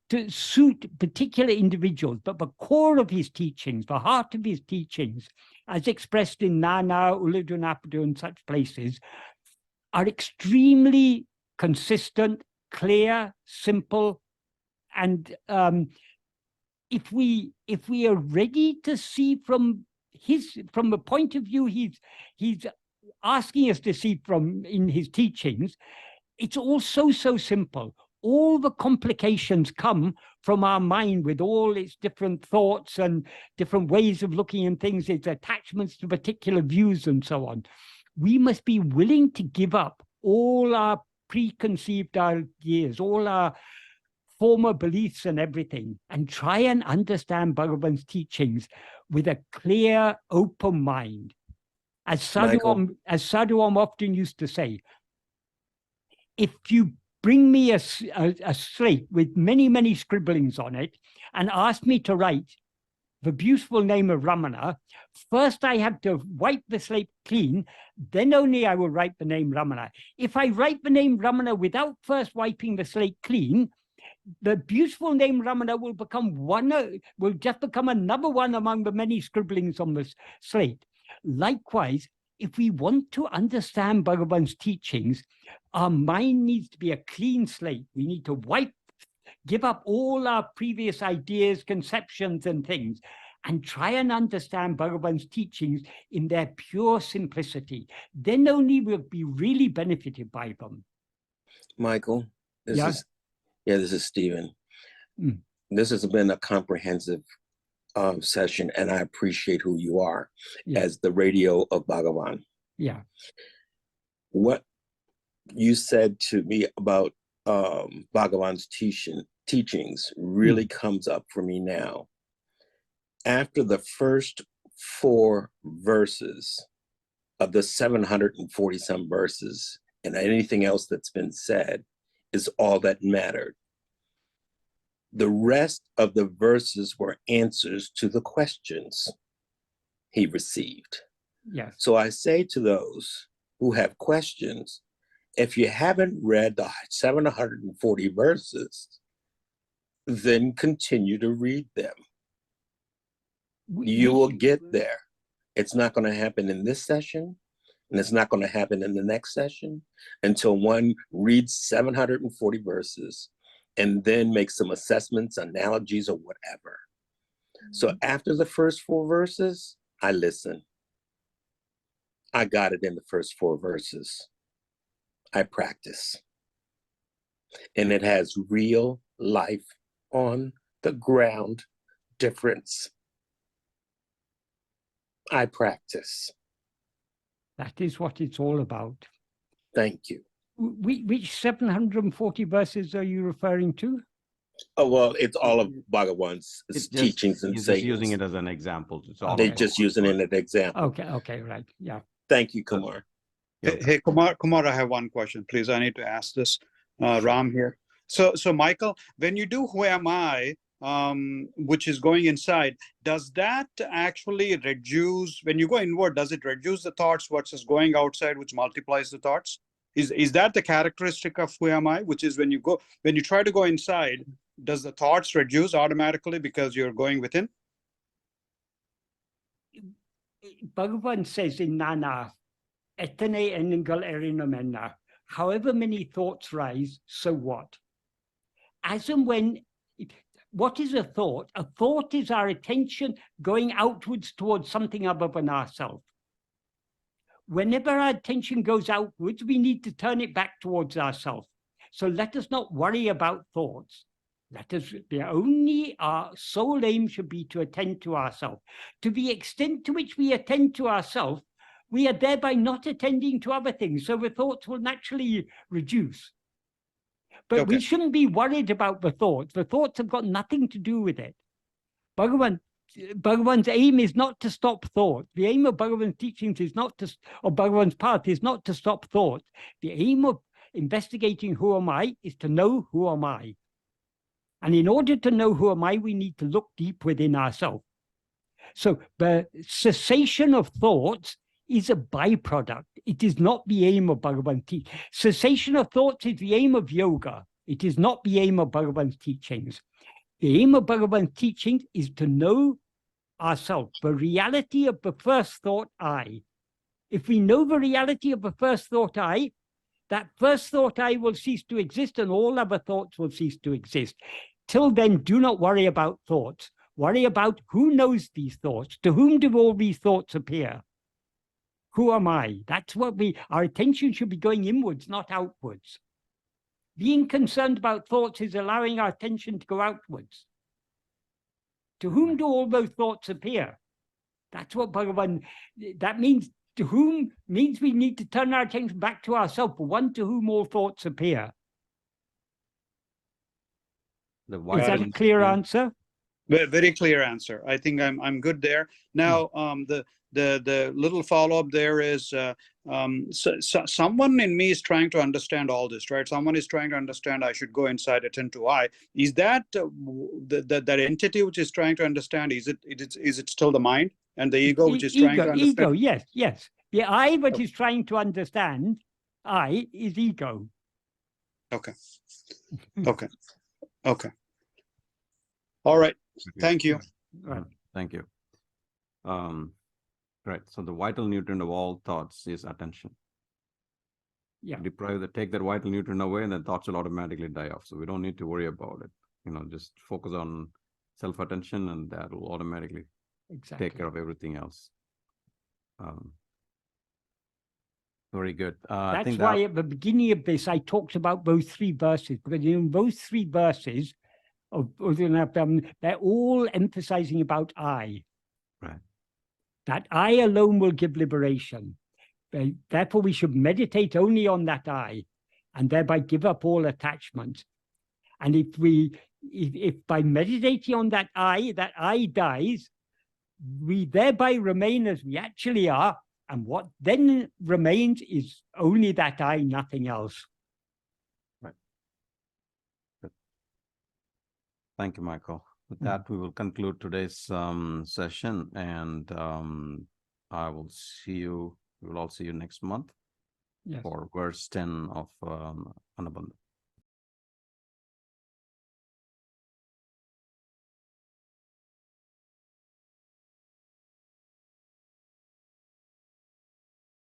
to suit particular individuals, but the core of his teachings, the heart of his teachings, as expressed in Nana, Uڵḷadu Nāṛpadu and such places, are extremely consistent, clear, simple, and if we are ready to see from the point of view he's asking us to see from in his teachings, it's all so simple. All the complications come from our mind with all its different thoughts and different ways of looking at things, its attachments to particular views and so on. We must be willing to give up all our preconceived ideas, all our former beliefs and everything, and try and understand Bhagavan's teachings with a clear, open mind. As Sadhuam often used to say, if you bring me a slate with many scribblings on it and ask me to write the beautiful name of Ramana, first I have to wipe the slate clean, then only I will write the name Ramana. If I write the name Ramana without first wiping the slate clean, the beautiful name Ramana will just become another one among the many scribblings on the slate. Likewise, if we want to understand Bhagavan's teachings, our mind needs to be a clean slate. We need to give up all our previous ideas, conceptions, and things, and try and understand Bhagavan's teachings in their pure simplicity. Then only we'll be really benefited by them. Michael, this is Stephen. This has been a comprehensive session, and I appreciate who you are as the radio of Bhagavan. Yeah. What you said to me about Bhagavan's teachings really comes up for me now. After the first 4 verses of the 740 some verses, and anything else that's been said is all that mattered. The rest of the verses were answers to the questions he received. Yes. So I say to those who have questions, if you haven't read the 740 verses, then continue to read them. You will get there. It's not going to happen in this session, and it's not going to happen in the next session until one reads 740 verses and then makes some assessments, analogies, or whatever. So after the first 4 verses, I listen. I got it in the first 4 verses. I practice. And it has real life on the ground difference. I practice. That is what it's all about. Thank you. Which 740 verses are you referring to? Oh, well, it's all of Bhagavan's teachings and he's sayings. just using it as an example. It's all They're just using it as an example. Okay, right. Yeah. Thank you, Kumar. Hey, Kumar, I have one question, please. I need to ask this. Ram here. So Michael, when you do who am I, which is going inside, does that actually reduce, when you go inward, does it reduce the thoughts versus going outside, which multiplies the thoughts? Is that the characteristic of who am I, which is when you try to go inside, does the thoughts reduce automatically because you're going within? Bhagavan says in Nana, etane eningal erinamenna, however many thoughts rise, so what? As and when, what is a thought? A thought is our attention going outwards towards something other than ourselves. Whenever our attention goes outwards, we need to turn it back towards ourselves. So let us not worry about thoughts. Our sole aim should be to attend to ourselves. To the extent to which we attend to ourselves, we are thereby not attending to other things. So the thoughts will naturally reduce. But we shouldn't be worried about the thoughts. The thoughts have got nothing to do with it. Bhagavan's aim is not to stop thought. The aim of Bhagavan's teachings is not to, or Bhagavan's path is not to stop thought. The aim of investigating who am I is to know who am I. And in order to know who am I, we need to look deep within ourselves. So the cessation of thoughts is a byproduct. It is not the aim of Bhagavan's teaching. Cessation of thoughts is the aim of yoga. It is not the aim of Bhagavan's teachings. The aim of Bhagavan's teachings is to know ourselves, the reality of the first thought, I. If we know the reality of the first thought, I, that first thought, I, will cease to exist and all other thoughts will cease to exist. Till then, do not worry about thoughts. Worry about who knows these thoughts. To whom do all these thoughts appear? Who am I? That's what our attention should be going inwards, not outwards. Being concerned about thoughts is allowing our attention to go outwards. To whom do all those thoughts appear? That's what Bhagavan, that means to whom means we need to turn our attention back to ourselves, for one to whom all thoughts appear. Is that a clear answer? Very clear answer. I think I'm good there. Now, the little follow-up there is someone in me is trying to understand all this, right? Someone is trying to understand I should go inside, attend to I. Is that that entity which is trying to understand, is it still the mind and the ego which is trying to understand? Ego, yes. The I which is trying to understand, I is ego. Okay. All right. Thank you. Right. Thank you. Right. So the vital nutrient of all thoughts is attention. Yeah. Take that vital nutrient away, and then thoughts will automatically die off. So we don't need to worry about it. Just focus on self-attention, and that will automatically take care of everything else. Very good. That's why at the beginning of this, I talked about those 3 verses, because those 3 verses of they're all emphasizing about I. Right. That I alone will give liberation. Therefore, we should meditate only on that I, and thereby give up all attachment. And if by meditating on that I dies, we thereby remain as we actually are, and what then remains is only that I, nothing else. Right. Good. Thank you, Michael. With that, we will conclude today's session, and I will see you. We will all see you next month for verse 10 of Anubandham.